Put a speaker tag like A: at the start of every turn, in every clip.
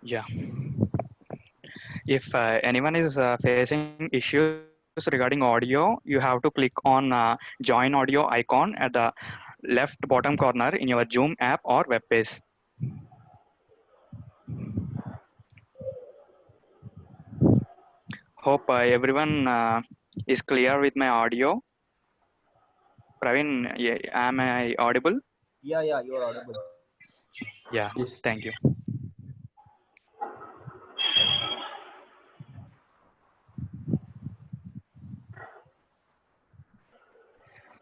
A: Yeah. If anyone is facing issues regarding audio, you have to click on join audio icon at the left bottom corner in your Zoom app or web page. Hope everyone is clear with my audio. Praveen, yeah, am I audible?
B: Yeah, yeah, you are audible.
A: Yeah,
C: Yes.
A: thank you.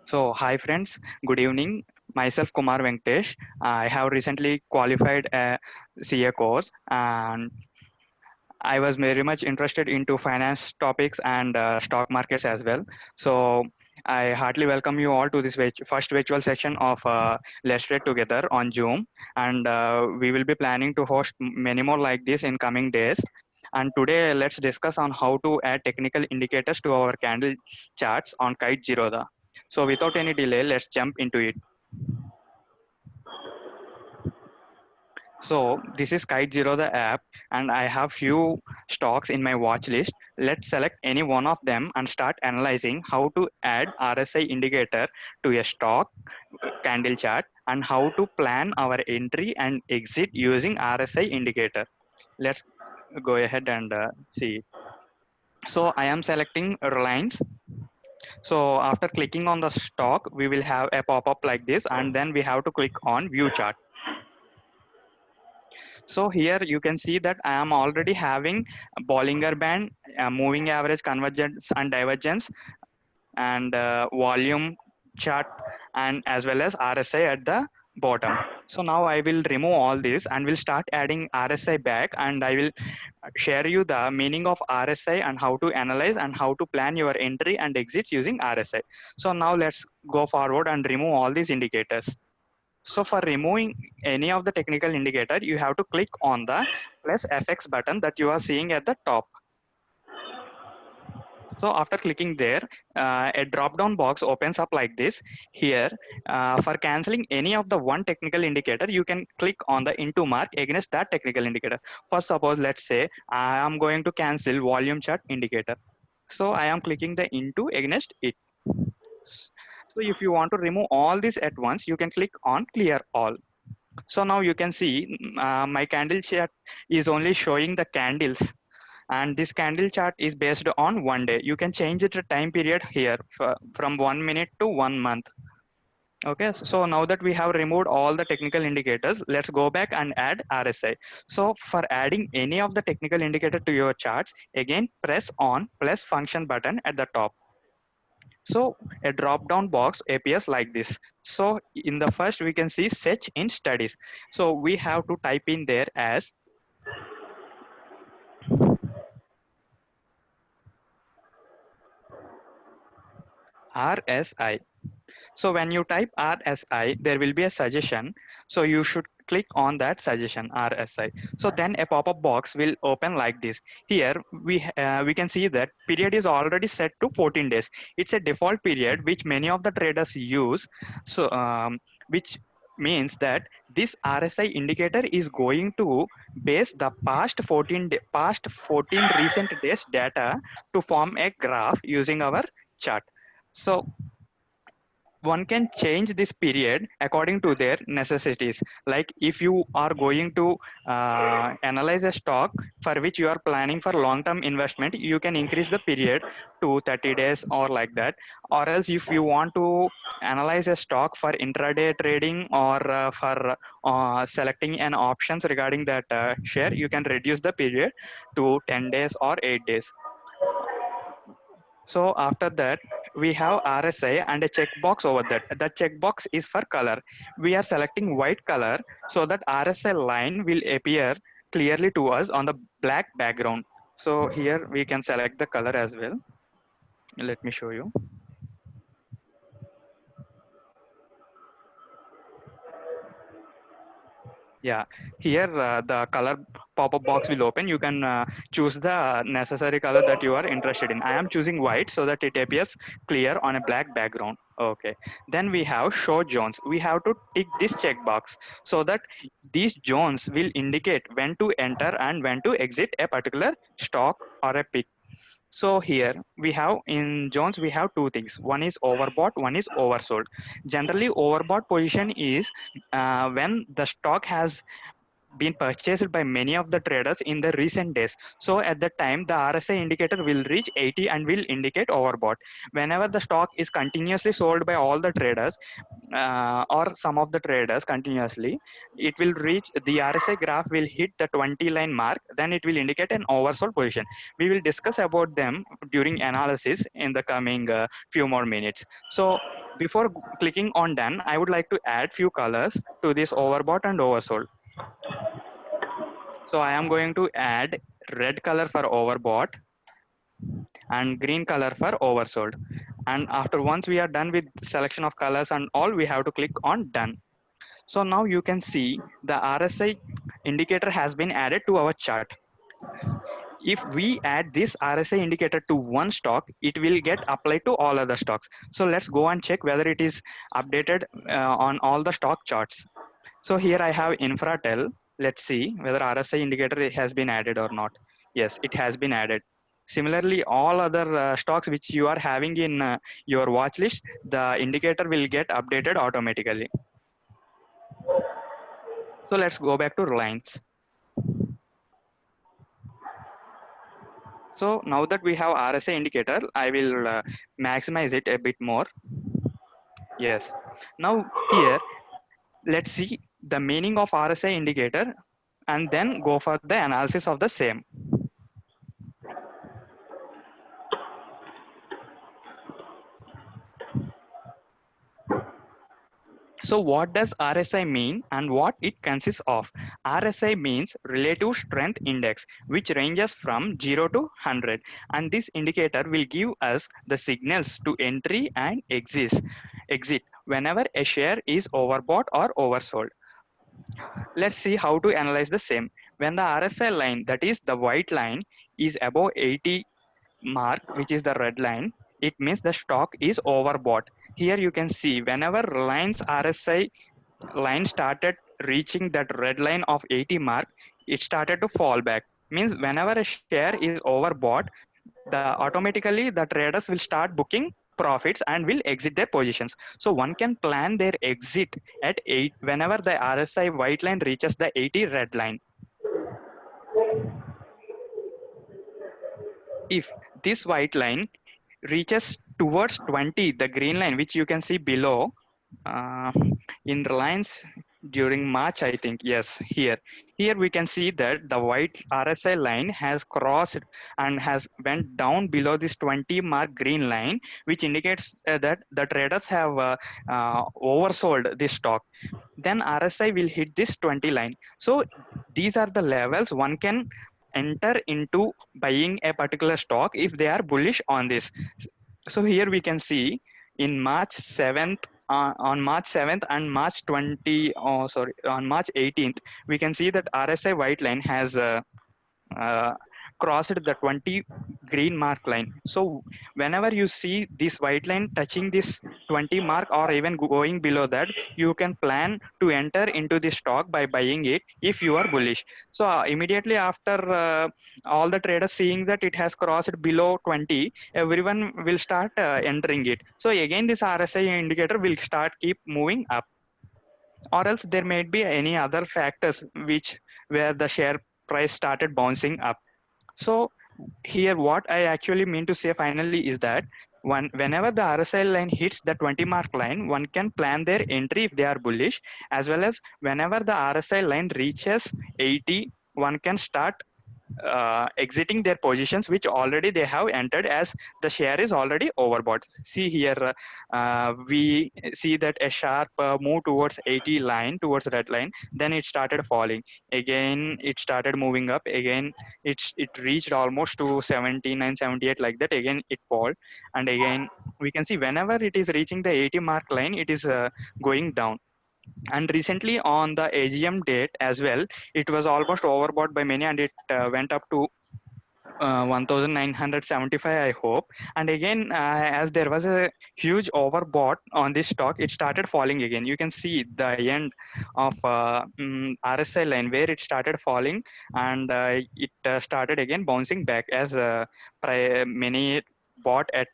A: So, hi friends, good evening. Myself Kumar Venkatesh. I have recently qualified a CA course and I was very much interested into finance topics and stock markets as well. So I heartily welcome you all to this first virtual session of Let's Trade Together on Zoom, and we will be planning to host many more like this in coming days. And today, let's discuss on how to add technical indicators to our candle charts on Kite Zerodha. So without any delay, let's jump into it. So this is Kite Zero, the app, and I have few stocks in my watch list. Let's select any one of them and start analyzing how to add RSI indicator to a stock candle chart and how to plan our entry and exit using RSI indicator. Let's go ahead and see. So I am selecting Reliance. So after clicking on the stock, we will have a pop-up like this, and then we have to click on View Chart. So here you can see that I am already having a Bollinger Band, moving average, convergence and divergence, and volume chart, and as well as RSI at the bottom. So now I will remove all this and will start adding RSI back, and I will share you the meaning of RSI and how to analyze and how to plan your entry and exits using RSI. So now let's go forward and remove all these indicators. So for removing any of the technical indicator, you have to click on the plus FX button that you are seeing at the top. So after clicking there, a drop-down box opens up like this. Here, for canceling any of the one technical indicator, you can click on the into mark against that technical indicator. For suppose, let's say I am going to cancel volume chart indicator. So I am clicking the into against it. So if you want to remove all this at once, you can click on clear all. So now you can see my candle chart is only showing the candles, and this candle chart is based on 1 day. You can change it to time period here from 1 minute to 1 month. Okay, so now that we have removed all the technical indicators, let's go back and add RSI. So for adding any of the technical indicator to your charts, again press on plus function button at the top. So a drop down box appears like this. So in the first we can see search in studies. So we have to type in there as RSI. So when you type RSI, there will be a suggestion. So you should click on that suggestion RSI. So then a pop-up box will open like this. Here we can see that period is already set to 14 days. It's a default period which many of the traders use. So which means that this RSI indicator is going to base the past 14 recent days data to form a graph using our chart. So one can change this period according to their necessities. Like if you are going to analyze a stock for which you are planning for long term investment, you can increase the period to 30 days or like that. Or else if you want to analyze a stock for intraday trading or for selecting an options regarding that share, you can reduce the period to 10 days or 8 days. So after that, we have RSI and a checkbox over that. The checkbox is for color. We are selecting white color so that RSI line will appear clearly to us on the black background. So here we can select the color as well. Let me show you. Yeah, here the color pop-up box will open. You can choose the necessary color that you are interested in. I am choosing white so that it appears clear on a black background. Okay. Then we have show zones. We have to tick this checkbox so that these zones will indicate when to enter and when to exit a particular stock or a pick. So here we have in zones we have two things. One is overbought, one is oversold. Generally, overbought position is when the stock has been purchased by many of the traders in the recent days. So at that time, the RSI indicator will reach 80 and will indicate overbought. Whenever the stock is continuously sold by all the traders or some of the traders continuously, it will reach the RSI graph will hit the 20 line mark. Then it will indicate an oversold position. We will discuss about them during analysis in the coming few more minutes. So before clicking on done, I would like to add few colors to this overbought and oversold. So I am going to add red color for overbought and green color for oversold. And after once we are done with selection of colors and all, we have to click on done. So now you can see the RSI indicator has been added to our chart. If we add this RSI indicator to one stock, it will get applied to all other stocks. So let's go and check whether it is updated on all the stock charts. So here I have Infratel. Let's see whether RSI indicator has been added or not. Yes, it has been added. Similarly, all other stocks which you are having in your watch list, the indicator will get updated automatically. So let's go back to Reliance. So now that we have RSI indicator, I will maximize it a bit more. Yes. Now here, let's see the meaning of RSI indicator and then go for the analysis of the same. So what does RSI mean and what it consists of? RSI means Relative Strength Index, which ranges from 0 to 100. And this indicator will give us the signals to entry and exit whenever a share is overbought or oversold. Let's see how to analyze the same. When the RSI line, that is the white line, is above 80 mark, which is the red line, it means the stock is overbought. Here you can see whenever Reliance RSI line started reaching that red line of 80 mark, it started to fall back. Means whenever a share is overbought, automatically the traders will start booking profits and will exit their positions. So one can plan their exit at 8 whenever the RSI white line reaches the 80 red line. If this white line reaches towards 20, the green line, which you can see below, uh, in Reliance during March, I think, yes, here we can see that the white RSI line has crossed and has went down below this 20 mark green line, which indicates that the traders have oversold this stock. Then RSI will hit this 20 line. So these are the levels one can enter into buying a particular stock if they are bullish on this. So here we can see in March 7th, on March 7th and March 20, oh sorry, on March 18th, we can see that RSI white line has uh, crossed the 20 green mark line. So whenever you see this white line touching this 20 mark or even going below that, you can plan to enter into the stock by buying it if you are bullish. So immediately after all the traders seeing that it has crossed below 20, everyone will start entering it. So again, this RSI indicator will start keep moving up, or else there may be any other factors which where the share price started bouncing up. So here what I actually mean to say finally is that whenever the RSI line hits the 20 mark line, one can plan their entry if they are bullish, as well as whenever the RSI line reaches 80, one can start exiting their positions which already they have entered, as the share is already overbought. See here, we see that a sharp move towards 80 line, towards red line, then it started falling. Again, it started moving up. Again, it reached almost to 79, 78 like that. Again, it fall. And again, we can see whenever it is reaching the 80 mark line, it is going down. And recently on the AGM date as well, it was almost overbought by many, and it went up to 1975, I hope. And again, as there was a huge overbought on this stock, it started falling again. You can see the end of RSI line where it started falling, and it started again bouncing back as many bought at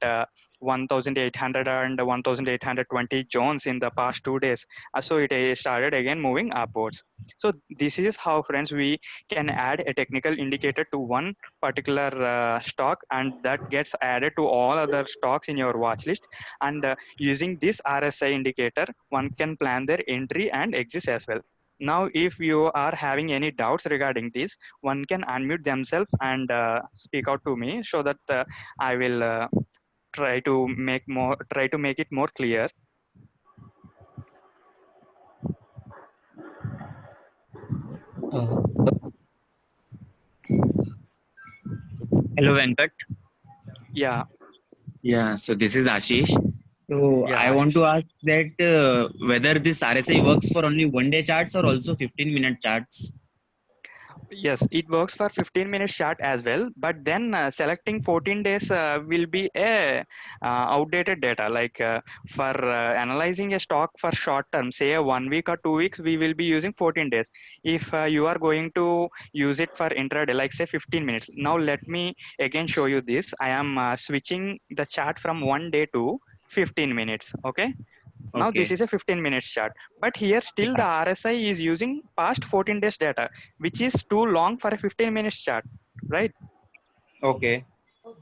A: 1800 and 1820 zones in the past 2 days. So it started again moving upwards. So this is how, friends, we can add a technical indicator to one particular stock, and that gets added to all other stocks in your watch list. And using this RSI indicator, one can plan their entry and exit as well. Now if you are having any doubts regarding this, one can unmute themselves and speak out to me, so that I will try to make it more clear.
B: Uh, Hello, Venkat.
A: Yeah.
B: Yeah, so this is Ashish. So
A: Yeah,
B: I want
A: Ashish.
B: to ask that whether this RSI works for only 1 day charts or also 15-minute charts.
A: Yes, it works for 15 minutes chart as well, but then selecting 14 days will be a outdated data. Like for analyzing a stock for short term, say a 1 week or 2 weeks, we will be using 14 days. If you are going to use it for intraday, like say 15 minutes. Now let me again show you this. I am switching the chart from 1 day to 15 minutes. Okay. Now this
B: Okay.
A: is a 15 minutes chart, but here still the
B: Yeah.
A: RSI is using past 14 days data, which is too long for a 15 minutes chart, right?
B: Okay.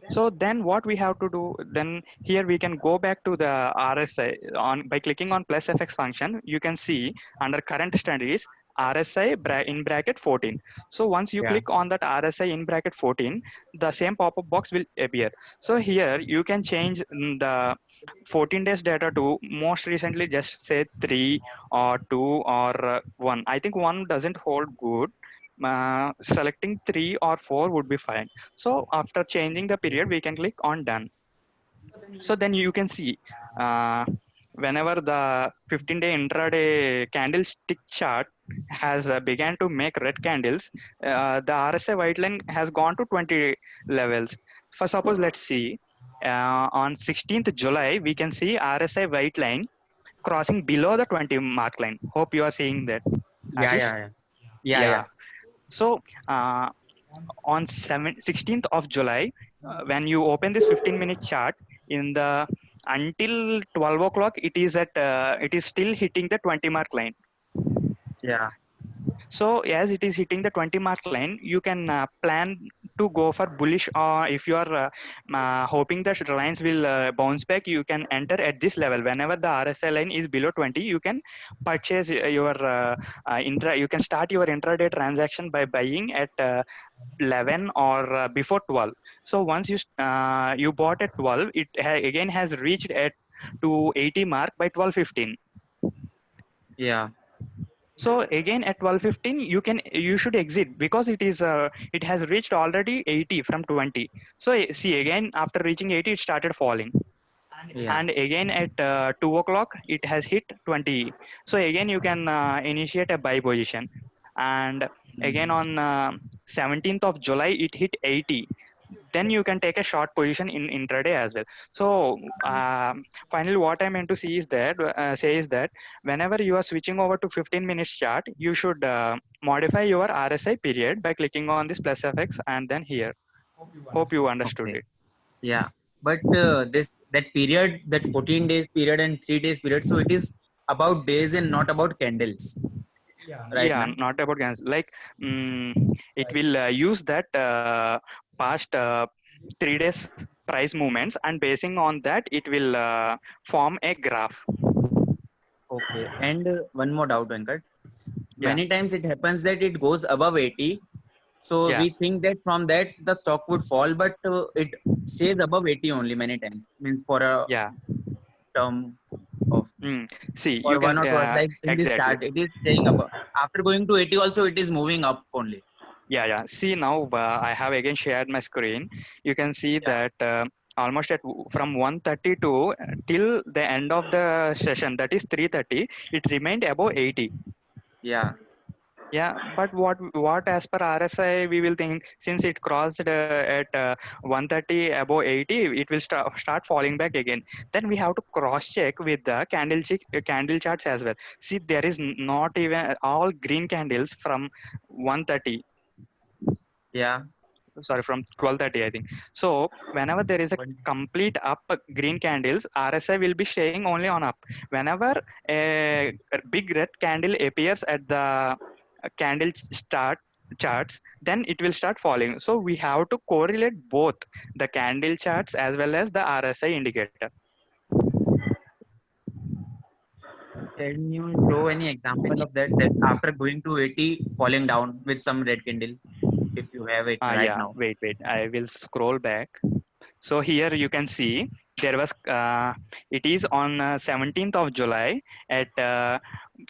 A: So then what we have to do, then here we can go back to the RSI on by clicking on plus FX function. You can see under current strategies RSI in bracket 14. So once you
B: Yeah.
A: click on that RSI in bracket 14, the same pop-up box will appear. So here you can change the 14 days data to most recently just say 3 or 2 or 1. I think 1 doesn't hold good. Selecting 3 or 4 would be fine. So after changing the period, we can click on done. So then you can see uh, whenever the 15-day intraday candlestick chart has began to make red candles, the RSI white line has gone to 20 levels. For suppose, let's see, on 16th July, we can see RSI white line crossing below the 20 mark line. Hope you are seeing that,
B: Yeah.
A: Ashish.
B: Yeah. Yeah. Yeah.
A: Yeah.
B: Yeah.
A: So uh, on 16th of July, when you open this 15-minute chart, in the until 12 o'clock, it is still hitting the 20 mark line.
B: Yeah.
A: So as it is hitting the 20 mark line, you can plan to go for bullish, or if you are hoping that Reliance will bounce back, you can enter at this level. Whenever the RSI line is below 20, you can purchase your you can start your intraday transaction by buying at 11 or before 12. So once you bought at 12, it again has reached at to 80 mark by 12:15.
B: Yeah.
A: So again at 12:15, you should exit, because it has reached already 80 from 20. So see, again after reaching 80, it started falling,
B: Yeah.
A: and again at 2 o'clock it has hit 20. So again you can initiate a buy position, and again
B: Mhm.
A: on 17th of July it hit 80. Then you can take a short position in intraday as well. So finally what I meant to see is that say is that whenever you are switching over to 15 minutes chart, you should modify your RSI period by clicking on this plus fx and then here. Hope you understood
B: Okay.
A: it.
B: Yeah. But this that period, that 14 days period and 3 days period, so it is about days and not about candles, right,
A: Yeah,
B: man?
A: not about guns, like it will use that past 3 days price movements, and basing on that it will form a graph.
B: Okay. And one more doubt, Venkat.
A: Yeah.
B: Many times it happens that it goes above 80. So
A: Yeah.
B: we think that from that the stock would fall, but it stays above 80 only many times. Means for a
A: Yeah.
B: term of
A: See, you
B: for
A: can
B: 1 or 2 hours, like in this
A: exactly.
B: chart, it is staying above. After going to 80, also it is moving up only.
A: Yeah, yeah. See now, I have again shared my screen. You can see
B: Yeah.
A: that. almost at from 1:30 to till the end of the session, that is 3:30, it remained above 80.
B: Yeah.
A: Yeah, but what as per RSI we will think, since it crossed at 1:30 above 80, it will start falling back again. Then we have to cross check with the candle charts as well. See, there is not even all green candles from 1:30,
B: Yeah.
A: sorry, from 12:30 I think. So whenever there is a
B: But
A: complete up green candles, RSI will be staying only on up. Whenever a big red candle appears at the candle start charts, then it will start falling. So we have to correlate both the candle charts as well as the RSI indicator.
B: can you show any example of that? That after going to 80, falling down with some red candle, if you have it right
A: Yeah,
B: now.
A: wait, I will scroll back. So here you can see there was it is on 17th of July at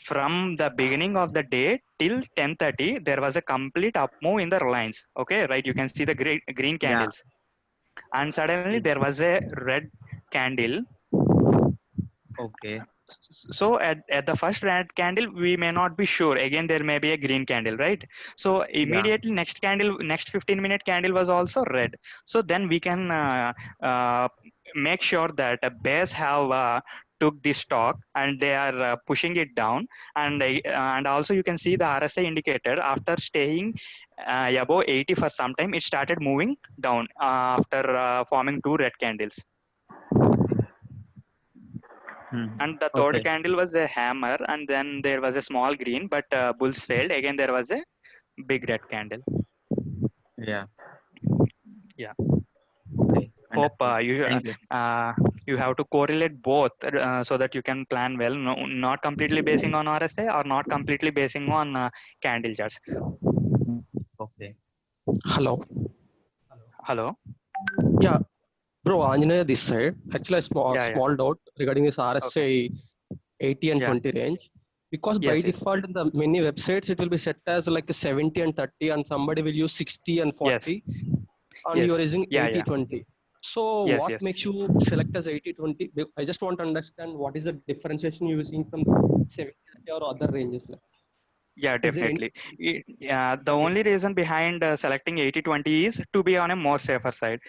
A: from the beginning of the day till 10:30 there was a complete up move in the Reliance. Okay, right, you can see the green
B: Yeah.
A: candles, and suddenly
B: Okay.
A: there was a red candle.
B: Okay.
A: So at the first red candle we may not be sure, again there may be a green candle, right? So
B: Yeah.
A: immediately next 15-minute candle was also red. So then we can uh, make sure that bears have took this stock and they are pushing it down, and also you can see the RSI indicator after staying above 80 for some time, it started moving down after forming two red candles.
B: Hmm.
A: And the third
B: Okay.
A: candle was a hammer, and then there was a small green, but bulls failed. Again, there was a big red candle.
B: Yeah.
A: Yeah.
B: Okay.
A: Hope
B: Understood. Thank you.
A: you have to correlate both so that you can plan well. No, not completely basing on RSA or not completely basing on candle charts.
B: Okay.
C: Hello.
A: Hello.
C: Yeah, bro, Anjanaya this side. Actually, a small
A: Yeah. Yeah.
C: small doubt regarding this
A: Okay.
C: RSI 80 and
A: Yeah.
C: 20 range. Because by
A: Yes. Yes.
C: default in the many websites it will be set as like a 70 and 30, and somebody will use 60 and
A: Yes.
C: 40, and you are
A: Yes.
C: using
A: Yeah.
C: 80
A: Yeah.
C: 20. So
A: Yes.
C: what
A: Yes.
C: makes you select as 80 20? I just want to understand what is the differentiation using from 70 30 or other ranges. Like,
A: Yeah,
C: is there any?
A: definitely. Yeah, the only reason behind selecting 80-20 is to be on a more safer side.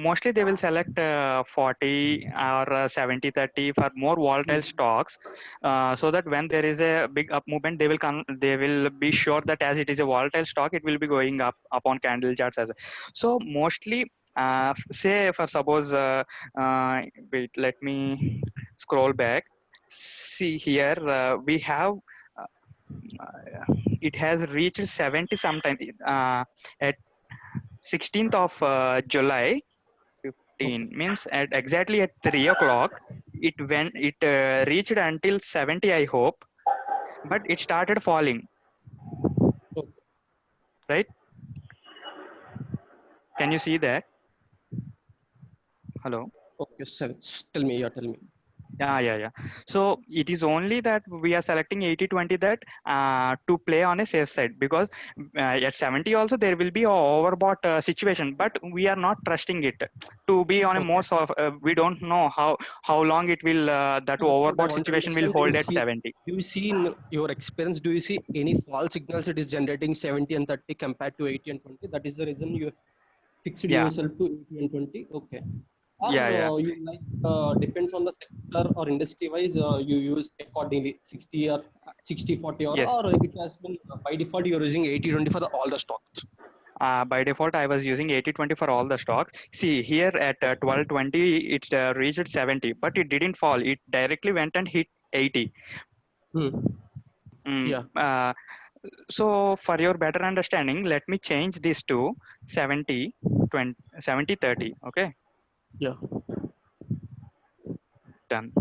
A: Mostly they will select 40 or 70-30 for more volatile stocks, so that when there is a big up movement, they will be sure that as it is a volatile stock, it will be going up upon candle charts as well. So mostly, say for suppose, wait, let me scroll back. See here, we have it has reached 70 sometime at 16th of July 15,
C: Okay.
A: means at exactly at 3 o'clock it reached until 70 I hope, but it started falling,
C: Okay.
A: right? Can you see that? Hello.
C: Okay. So tell me. Yeah, tell me.
A: Yeah. So it is only that we are selecting 80-20, that to play on a safe side, because at 70 also there will be a overbought situation, but we are not trusting it to be on a
C: Okay.
A: more soft. We don't know how long it will that
C: So that's what I
A: overbought
C: want to
A: situation will
C: understand. Do you
A: hold at
C: see,
A: 70.
C: do you see in your experience, do you see any false signals it is generating 70 and 30 compared to 80 and 20? That is the reason you fixed
A: Yeah,
C: yourself to 80 and 20. Okay. Or
A: yeah.
C: you like depends on the sector or industry wise, you use accordingly 60 or 60 40,
A: Yes.
C: or it has been by default you're using 80 20 for all the stocks.
A: By default, I was using 80-20 for all the stocks. See here at 12:20, it reached 70, but it didn't fall. It directly went and hit 80.
C: Hmm.
A: Mm,
C: Yeah.
A: so for your better understanding, let me change this to 70 20 70 30. Okay,
C: Yeah.
A: done.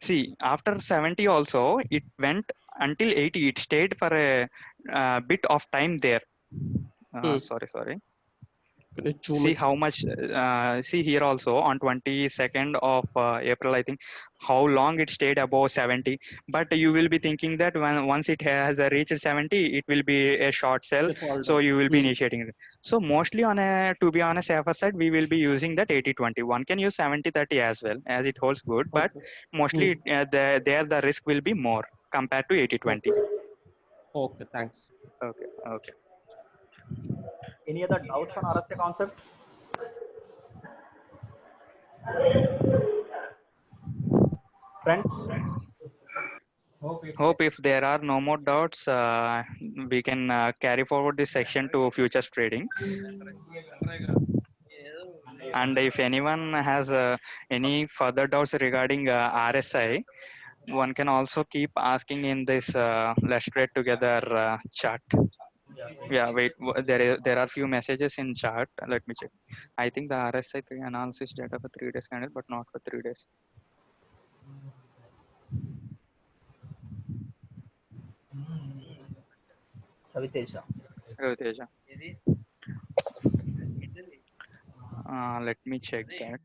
A: See, after 70 also it went until 80. It stayed for a bit of time there.
C: Hmm.
A: Sorry.
C: Can you zoom
A: See
C: it?
A: how much, see here also on 22nd of April, I think, how long it stayed above 70. But you will be thinking that when once it has reached 70, it will be a short sell,
C: They fall
A: so
C: down.
A: you will be initiating it. So mostly on a, to be on a safer side, we will be using that 80-20. One can use 70-30 as well, as it holds good, but
C: Okay.
A: mostly there the risk will be more compared to 80-20.
C: Okay. Okay. Thanks.
A: Okay, okay.
D: Any other doubts on RSA concept? Friends?
A: Hope if there are no more doubts, we can carry forward this section to futures trading. And if anyone has any further doubts regarding RSI, one can also keep asking in this Let's Trade Together chat. Yeah, wait, there are few messages in chat. Let me check. I think the RSI analysis data for 3 days candle, but not for 3 days.
D: Raviteja.
A: Raviteja. Let me check that.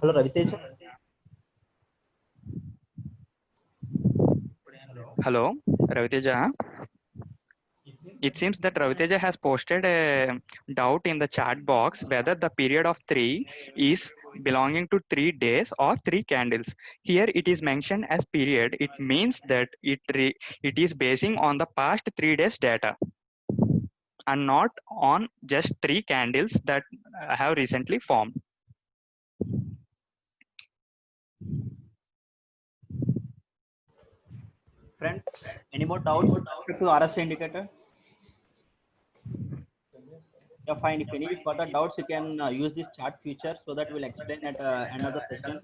D: Hello, Raviteja.
A: Hello, Raviteja. It seems that Raviteja has posted a doubt in the chat box whether the period of 3 is belonging to 3 days or 3 candles. Here it is mentioned as period. It means that it is basing on the past 3 days data and not on just 3 candles that have recently formed.
D: Friends, any more doubts with respect to RSA indicator? Yeah, fine. If any further doubts, you can use this chat feature so that we'll explain at another session.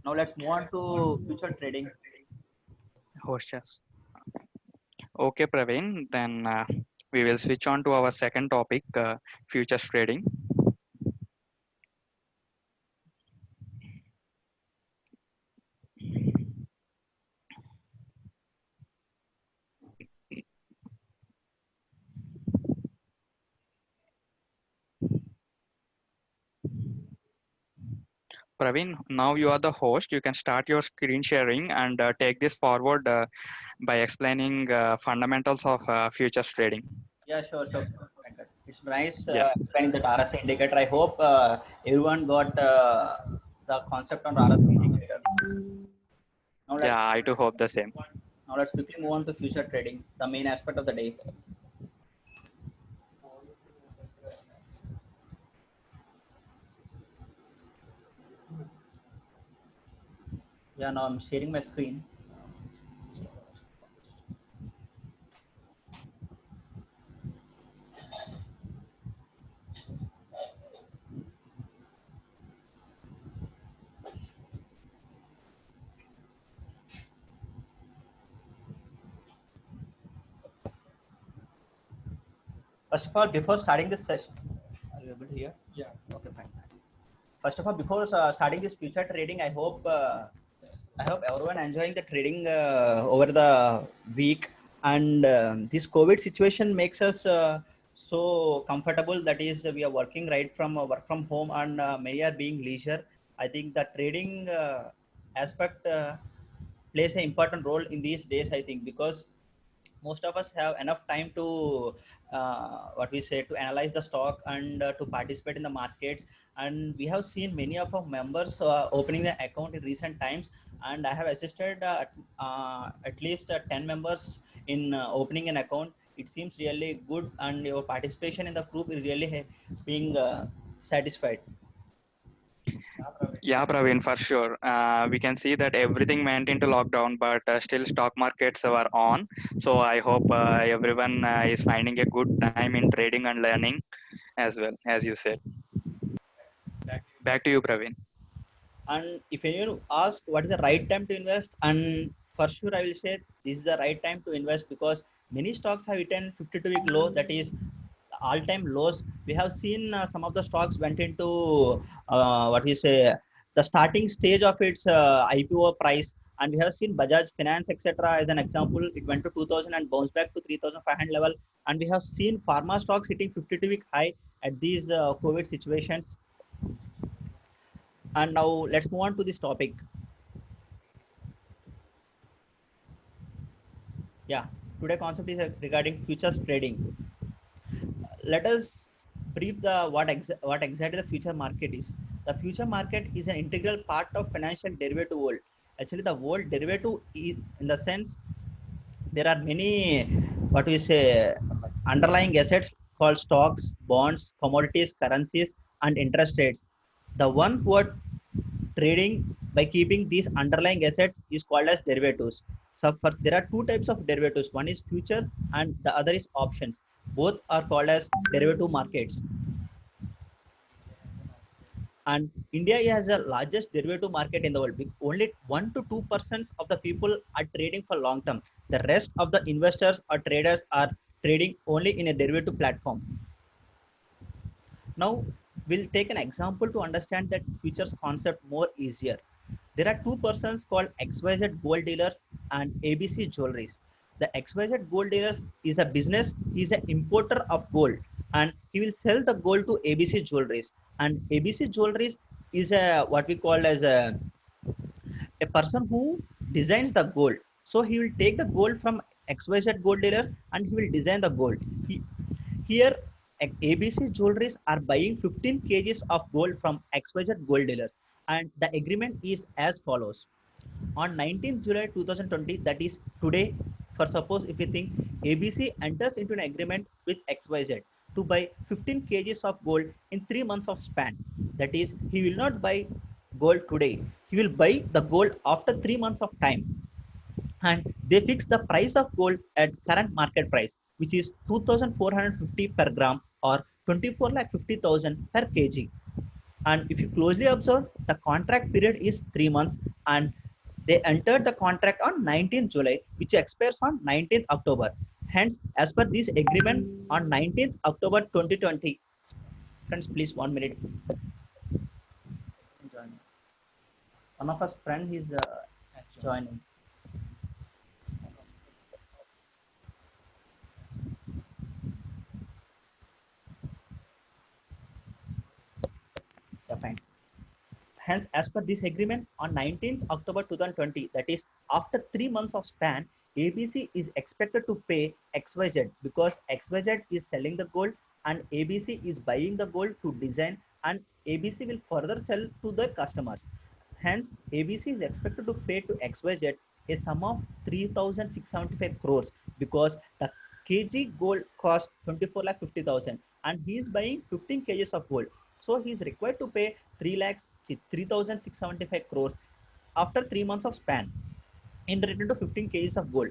D: Now let's move on to future trading.
A: Hosts. Okay, Praveen, then we will switch on to our second topic, futures trading. Praveen, now you are the host. You can start your screen sharing and take this forward by explaining fundamentals of futures trading.
D: Yeah, sure, sure. It's nice
A: Yeah,
D: explaining that RSI indicator. I hope everyone got the concept on RSI indicator. Now let's
A: yeah, I do hope the same.
D: now let's quickly move on to future trading, the main aspect of the day. Yeah, now I'm sharing my screen. First of all, before starting this session, are you able to hear? Yeah. Okay, fine. First of all, before starting this future trading, I hope everyone enjoying the trading over the week. And this COVID situation makes us so comfortable. That is, we are working right from work from home, and many are being leisure. I think the trading aspect plays an important role in these days. I think because most of us have enough time to what we say to analyze the stock and to participate in the markets, and we have seen many of our members opening the account in recent times, and I have assisted at least 10 members in opening an account. It seems really good, and your participation in the group is really being satisfied.
A: Yeah, Praveen, for sure. We can see that everything went into lockdown, but still stock markets were on. So I hope everyone is finding a good time in trading and learning as well, as you said. Back to you, Praveen.
D: And if anyone asks what is the right time to invest, and for sure I will say this is the right time to invest because many stocks have hit 52-week low, that is all-time lows. We have seen some of the stocks went into what we say the starting stage of its IPO price, And we have seen Bajaj Finance, etc. as an example. It went to 2000 and bounced back to 3,500 level. And we have seen pharma stocks hitting 52-week high at these COVID situations. And now let's move on to this topic. Yeah, today concept is regarding futures trading. Let us brief the what exactly the future market is. The future market is an integral part of financial derivative world. Actually, the world derivative is in the sense there are many what we say underlying assets called stocks, bonds, commodities, currencies, and interest rates. The one who are trading by keeping these underlying assets is called as derivatives. So there are two types of derivatives. One is future and the other is options. Both are called as derivative markets. And India has the largest derivative market in the world. Only 1 to 2% of the people are trading for long term. The rest of the investors or traders are trading only in a derivative platform. Now we'll take an example to understand that futures concept more easier. There are two persons called XYZ Gold Dealers and ABC Jewelries. The XYZ Gold Dealers is a business. He is an importer of gold and he will sell the gold to ABC Jewelries. And ABC Jewelries is a what we call as a person who designs the gold. So he will take the gold from XYZ Gold Dealer and he will design the gold. Here, ABC Jewelries are buying 15 kgs of gold from XYZ Gold Dealers, and the agreement is as follows. On 19th July 2020, that is today, for suppose if you think ABC enters into an agreement with XYZ to buy 15 kgs of gold in 3 months of span. That is, he will not buy gold today. He will buy the gold after 3 months of time, and they fix the price of gold at current market price, which is 2,450 per gram or 24,50,000 per kg. And if you closely observe, the contract period is 3 months, and they entered the contract on 19th July, which expires on 19th October. Hence, as per this agreement on 19th October 2020, friends, please 1 minute. One of us friend is joining. Yeah, fine. Hence, as per this agreement, on 19th October 2020, that is after 3 months of span, ABC is expected to pay XYZ because XYZ is selling the gold and ABC is buying the gold to design, and ABC will further sell to the customers. Hence, ABC is expected to pay to XYZ a sum of 3,675 crores because the kg gold cost 24,50,000 and he is buying 15 kgs of gold. So he is required to pay 3,675 crores after 3 months of span in return to 15 kgs of gold.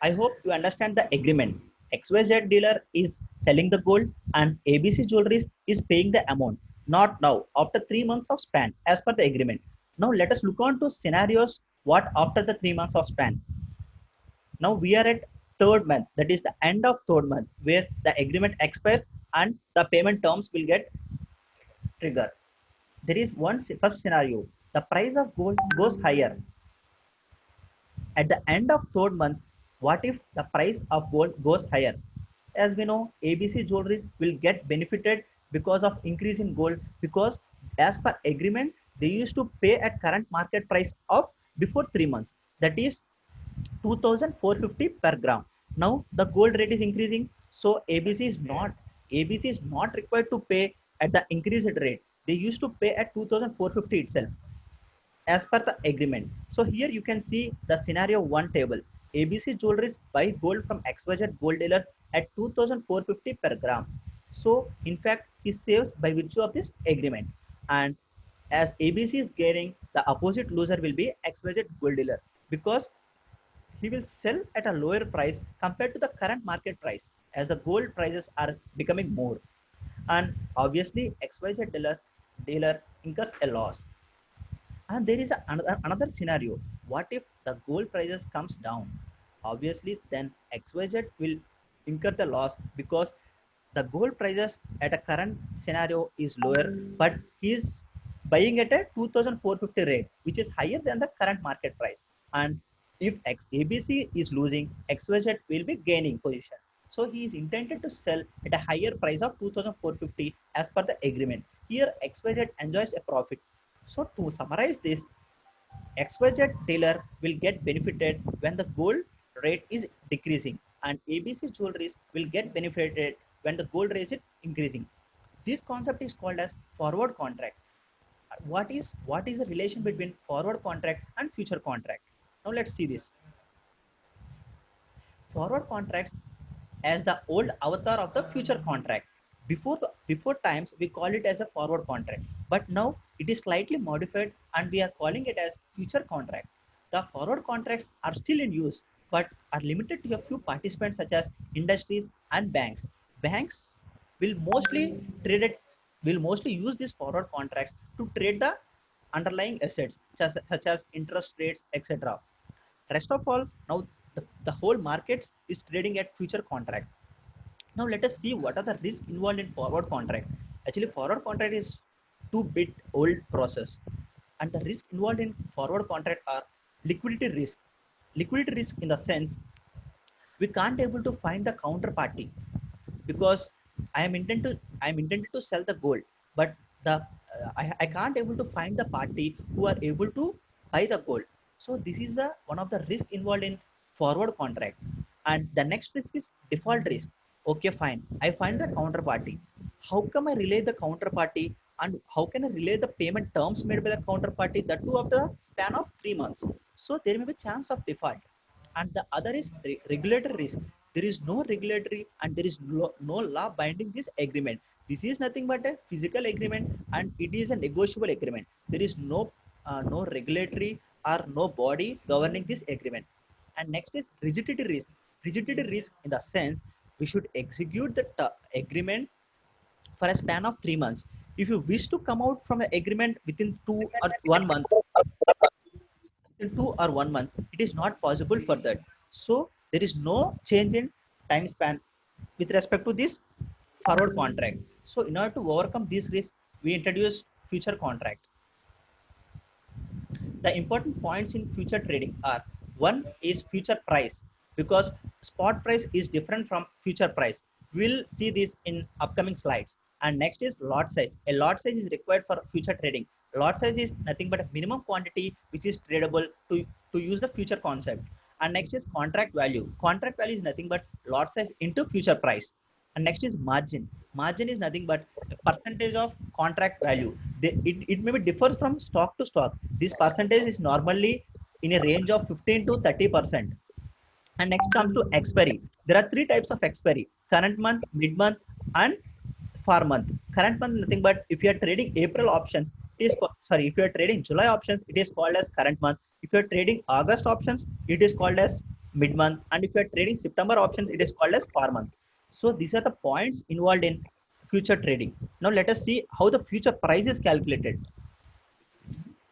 D: I hope you understand the agreement. XYZ dealer is selling the gold and ABC Jewelries is paying the amount. Not now, after 3 months of span as per the agreement. Now let us look on to scenarios what after the 3 months of span. Now we are at third month, that is the end of third month, where the agreement expires and the payment terms will get triggered. There is one first scenario. The price of gold goes higher. At the end of third month, what if the price of gold goes higher? As we know, ABC Jewelries will get benefited because of increase in gold because as per agreement, they used to pay at current market price of before 3 months. That is 2,450 per gram. Now the gold rate is increasing, so ABC is not required to pay at the increased rate. They used to pay at 2,450 itself as per the agreement. So here you can see the scenario one table. ABC Jewelries buy gold from XYZ gold dealers at 2,450 per gram. So in fact, he saves by virtue of this agreement. And as ABC is gaining, the opposite loser will be XYZ gold dealer because he will sell at a lower price compared to the current market price as the gold prices are becoming more. And obviously, XYZ dealer incurs a loss. And there is another scenario. What if the gold prices comes down? Obviously, then XYZ will incur the loss because the gold prices at a current scenario is lower, but his buying at a 2,450 rate, which is higher than the current market price. And if ABC is losing, XYZ will be gaining position. So he is intended to sell at a higher price of 2,450 as per the agreement. Here XYZ enjoys a profit. So to summarize this, XYZ dealer will get benefited when the gold rate is decreasing, and ABC jewelries will get benefited when the gold rate is increasing. This concept is called as forward contract. What is the relation between forward contract and future contract? Now let's see this. Forward contracts as the old avatar of the future contract. Before times we call it as a forward contract, but now it is slightly modified and we are calling it as future contract. The forward contracts are still in use but are limited to a few participants such as industries and banks. Banks will mostly trade it will mostly use these forward contracts to trade the underlying assets such as interest rates, etc. Rest of all, now the whole markets is trading at future contract. Now let us see what are the risks involved in forward contract. Actually, forward contract is 2-bit old process, and the risk involved in forward contract are liquidity risk. Liquidity risk in the sense we can't able to find the counterparty because I am intended to sell the gold, but I can't able to find the party who are able to buy the gold. So this is one of the risk involved in forward contract. And the next risk is default risk. Okay, fine, I find the counterparty. How come I relay the counterparty, and how can I relay the payment terms made by the counterparty, that too of the span of 3 months? So there may be chance of default. And the other is regulatory risk. There is no regulatory and there is no law binding this agreement. This is nothing but a physical agreement and it is a negotiable agreement. There is no regulatory or no body governing this agreement. And next is rigidity risk. Rigidity risk in the sense we should execute the agreement for a span of 3 months. If you wish to come out from the agreement within 2 or 1 month, in 2 or 1 month, it is not possible for that. So there is no change in time span with respect to this forward contract. So in order to overcome this risk, we introduce future contract. The important points in future trading are: one is future price, because spot price is different from future price. We'll see this in upcoming slides. And next is lot size. A lot size is required for future trading. Lot size is nothing but a minimum quantity which is tradable to use the future concept. And next is contract value. Contract value is nothing but lot size into future price. And next is margin. Margin is nothing but a percentage of contract value. It maybe differs from stock to stock. This percentage is normally in a range of 15 to 30%. And next comes to expiry. There are three types of expiry: current month, mid month, and far month. Current month nothing but if you are trading April options, if you are trading July options, it is called as current month. If you are trading August options, it is called as mid month. And if you are trading September options, it is called as far month. So these are the points involved in future trading. Now let us see how the future price is calculated.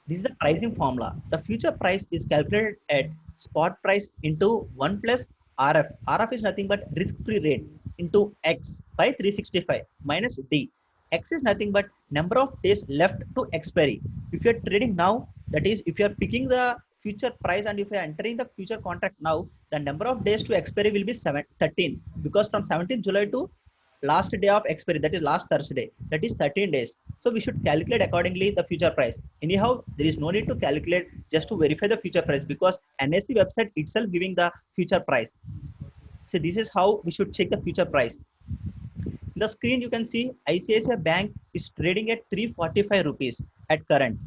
D: This is the pricing formula. The future price is calculated at spot price into 1 plus RF. RF is nothing but risk-free rate into X by 365 minus D. X is nothing but number of days left to expiry. If you are trading now, that is, if you are picking the future price and if you are entering the future contract now, the number of days to expiry will be 13, because from 17th July to last day of expiry, that is last Thursday, that is 13 days. So we should calculate accordingly the future price. Anyhow, there is no need to calculate just to verify the future price, because NSE website itself giving the future price. So this is how we should check the future price. In the screen you can see ICICI Bank is trading at 345 rupees at current,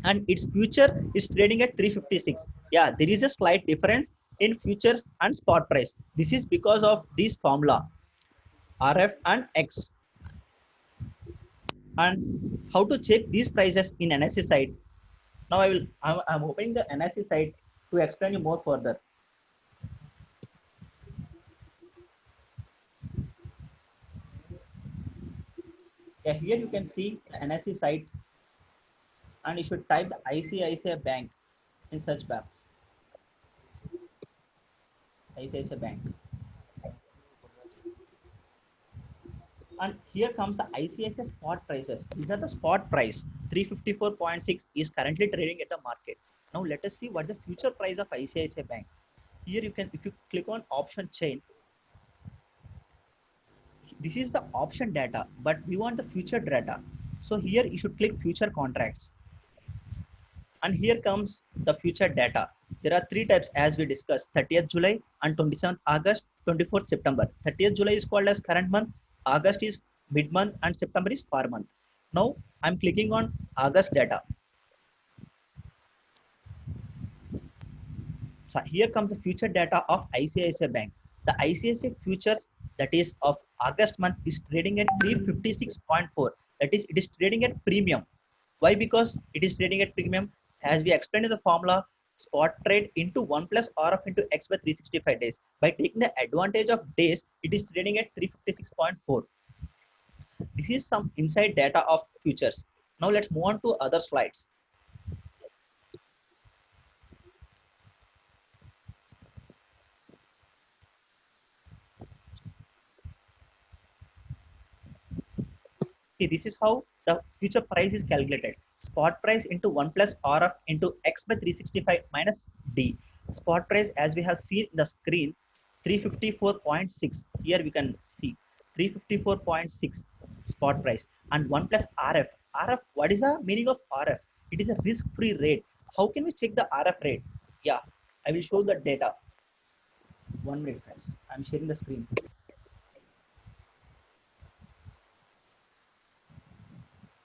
D: and its future is trading at 356. Yeah, there is a slight difference in futures and spot price. This is because of this formula RF and X. And how to check these prices in NSE site? Now I'm opening the NSE site to explain you more further. Yeah, here you can see the NSE site, and you should type the ICICI Bank in search bar. ICICI Bank. And here comes the ICICI spot prices. These are the spot price. 354.6 is currently trading at the market. Now let us see what the future price of ICICI Bank. Here you can, if you click on option chain, this is the option data, but we want the future data. So here you should click future contracts. And here comes the future data. There are three types as we discussed: 30th July and 27th August, 24th September. 30th July is called as current month, August is mid month, and September is par month. Now I'm clicking on August data. So here comes the future data of ICICI Bank. The ICICI futures, that is of August month, is trading at 356.4. That is, it is trading at premium. Why? Because it is trading at premium. As we explained in the formula, spot trade into 1 plus RF into X by 365 days. By taking the advantage of days, it is trading at 356.4. This is some inside data of futures. Now let's move on to other slides. See, this is how the future price is calculated. Spot price into 1 plus RF into X by 365 minus D. Spot price, as we have seen in the screen, 354.6. Here we can see 354.6 spot price and 1 plus RF. RF, what is the meaning of RF? It is a risk-free rate. How can we check the RF rate? Yeah, I will show the data. 1 minute, friends. I'm sharing the screen.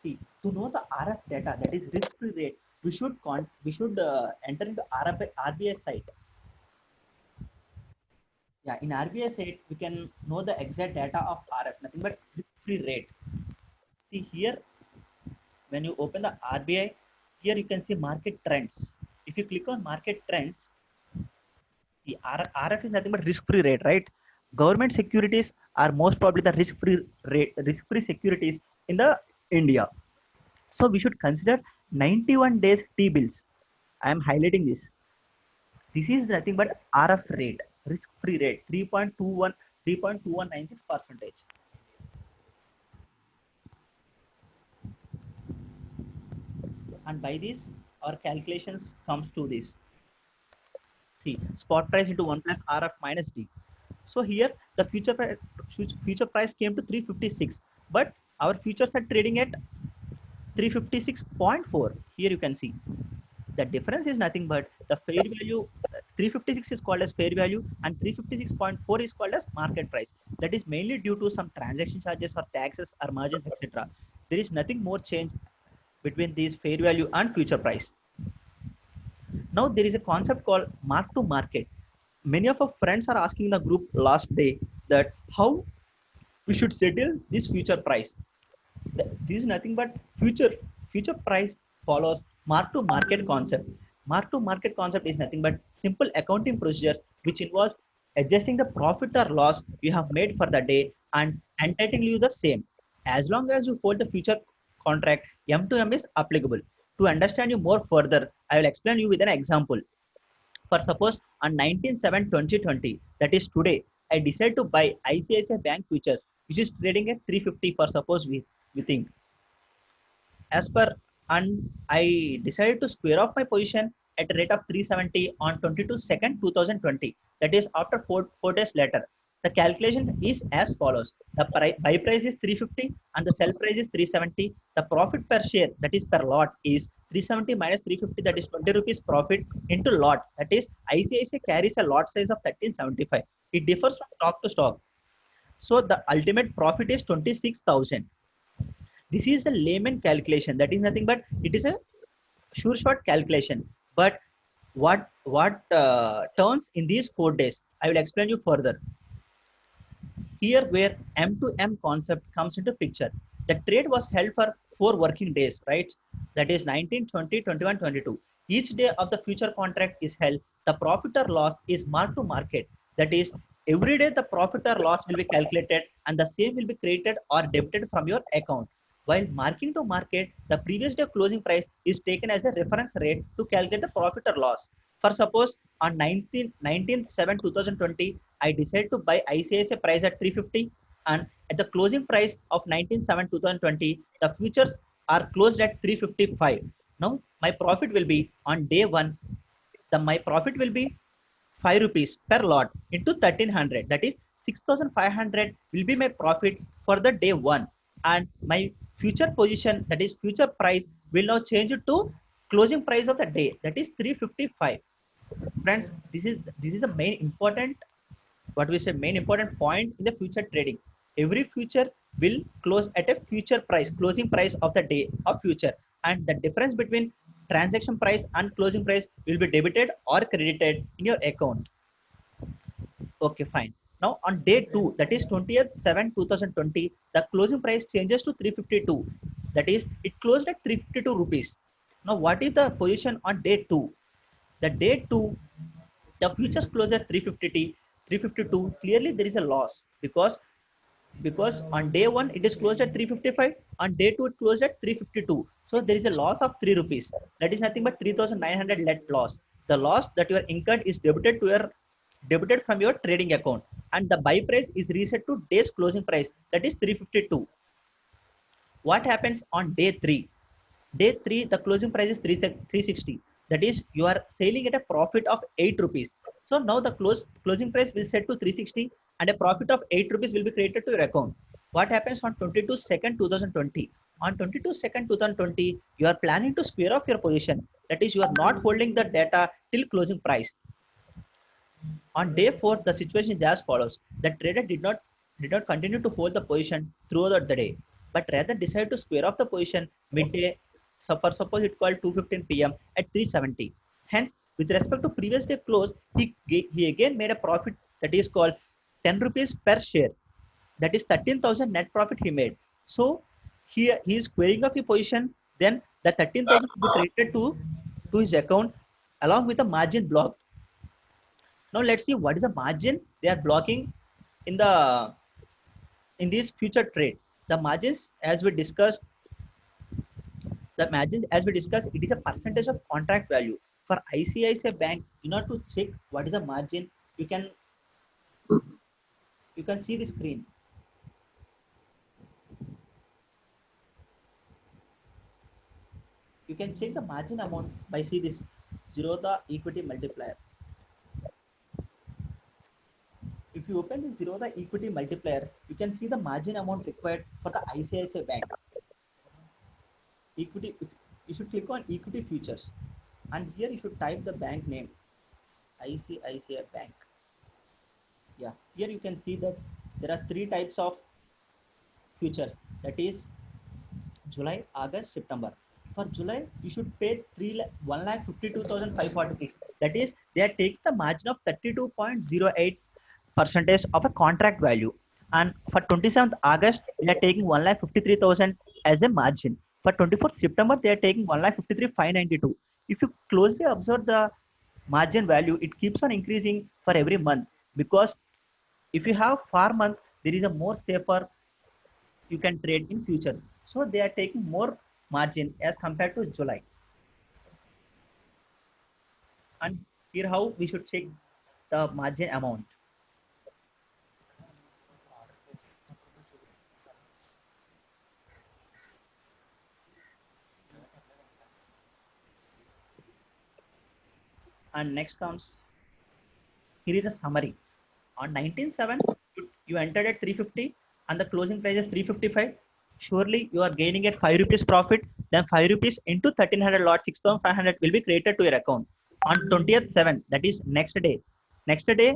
D: See, to know the RF data, that is risk-free rate, we should enter into RBI site. Yeah, in RBI site, we can know the exact data of RF, nothing but risk-free rate. See here, when you open the RBI, here you can see market trends. If you click on market trends, the RF is nothing but risk-free rate, right? Government securities are most probably the risk-free rate, risk-free securities in the India. So we should consider 91 days T-bills. I am highlighting this. This is nothing but RF rate, risk-free rate, 3.2196%. And by this, our calculations comes to this. See, spot price into 1 plus RF minus D. So here the future price came to 356, but our futures are trading at 356.4. Here you can see the difference is nothing but the fair value. 356 is called as fair value and 356.4 is called as market price. That is mainly due to some transaction charges or taxes or margins, etc. There is nothing more change between these fair value and future price. Now there is a concept called mark to market. Many of our friends are asking the group last day that how we should settle this future price. This is nothing but future price follows mark to market concept. Mark to market concept is nothing but simple accounting procedures which involves adjusting the profit or loss you have made for the day and entitling you the same. As long as you hold the future contract, M to M is applicable. To understand you more further, I will explain you with an example. For suppose on 19/7/2020, that is today, I decide to buy ICICI Bank futures, which is trading at 350 for suppose we think. As per, and I decided to square off my position at a rate of 370 on 22/2 2020. That is after four days later. The calculation is as follows. The buy price is 350 and the sell price is 370. The profit per share, that is per lot, is 370 minus 350, that is 20 rupees profit into lot. That is ICICI carries a lot size of 1375. It differs from stock to stock. So the ultimate profit is 26,000. This is a layman calculation. That is nothing but it is a sure shot calculation. But what turns in these 4 days, I will explain you further. Here where M to M concept comes into picture. The trade was held for 4 working days, right? That is 19, 20, 21, 22. Each day of the future contract is held. The profit or loss is marked to market. That is, every day the profit or loss will be calculated and the same will be created or debited from your account. While marking to market, the previous day closing price is taken as a reference rate to calculate the profit or loss. For suppose on 19/7/2020, I decide to buy ICICI price at 350. and at the closing price of 19/7/2020, the futures are closed at 355. Now my profit will be on day one. My profit will be 5 rupees per lot into 1300. That is 6500 will be my profit for the day one, and my future position, that is future price, will now change to closing price of the day, that is 355. Friends, this is the main important, what we say, main important point in the future trading. Every future will close at a future price, closing price of the day of future, and the difference between transaction price and closing price will be debited or credited in your account. Okay, fine. Now on day two, that is 20th/7/2020, the closing price changes to 352. That is, it closed at 352 rupees. Now what is the position on day two? The day two, the futures close at 352. Clearly there is a loss, because on day one it is closed at 355, on day two it closed at 352. So there is a loss of 3 rupees. That is nothing but 3900 net loss. The loss that you are incurred is debited from your trading account, and the buy price is reset to day's closing price, that is 352. What happens on day three? Day three, the closing price is 360. That is, you are selling at a profit of 8 rupees. So now the closing price will set to 360, and a profit of 8 rupees will be created to your account. What happens on 22/2/2020? On 22/2/2020, you are planning to square off your position. That is, you are not holding the data till closing price. On day four, the situation is as follows. The trader did not continue to hold the position throughout the day, but rather decided to square off the position midday. So for suppose it called 2:15 p.m. at 370. Hence, with respect to previous day close, he again made a profit, that is called 10 rupees per share. That is 13,000 net profit he made. So here he is squaring off the position. Then the 13,000 will be credited to his account along with the margin block. Now let's see what is the margin they are blocking in this future trade. The margins, as we discussed, it is a percentage of contract value. For ICICI Bank, in order to check what is the margin, you can see the screen. You can check the margin amount by see this Zerodha equity multiplier. If you open the Zerodha equity multiplier, you can see the margin amount required for the ICICI Bank. Equity, you should click on equity futures, and here you should type the bank name, ICICI Bank. Yeah, here you can see that there are three types of futures, that is July, August, September. For July, you should pay 1,52,546. That is, they are taking the margin of 32.08% of a contract value. And for 27th August, they are taking 1,53,000 as a margin. For 24th September, they are taking 1,53,592. If you closely observe the margin value, it keeps on increasing for every month, because if you have far month, there is a more safer you can trade in future. So they are taking more margin as compared to July. And here how we should check the margin amount. And next comes, here is a summary. On 19/7, you entered at 350 and the closing price is 355. Surely you are gaining at 5 rupees profit. Then 5 rupees into 1300 lot, 6500 will be created to your account. On 20th/7, that is next day. Next day,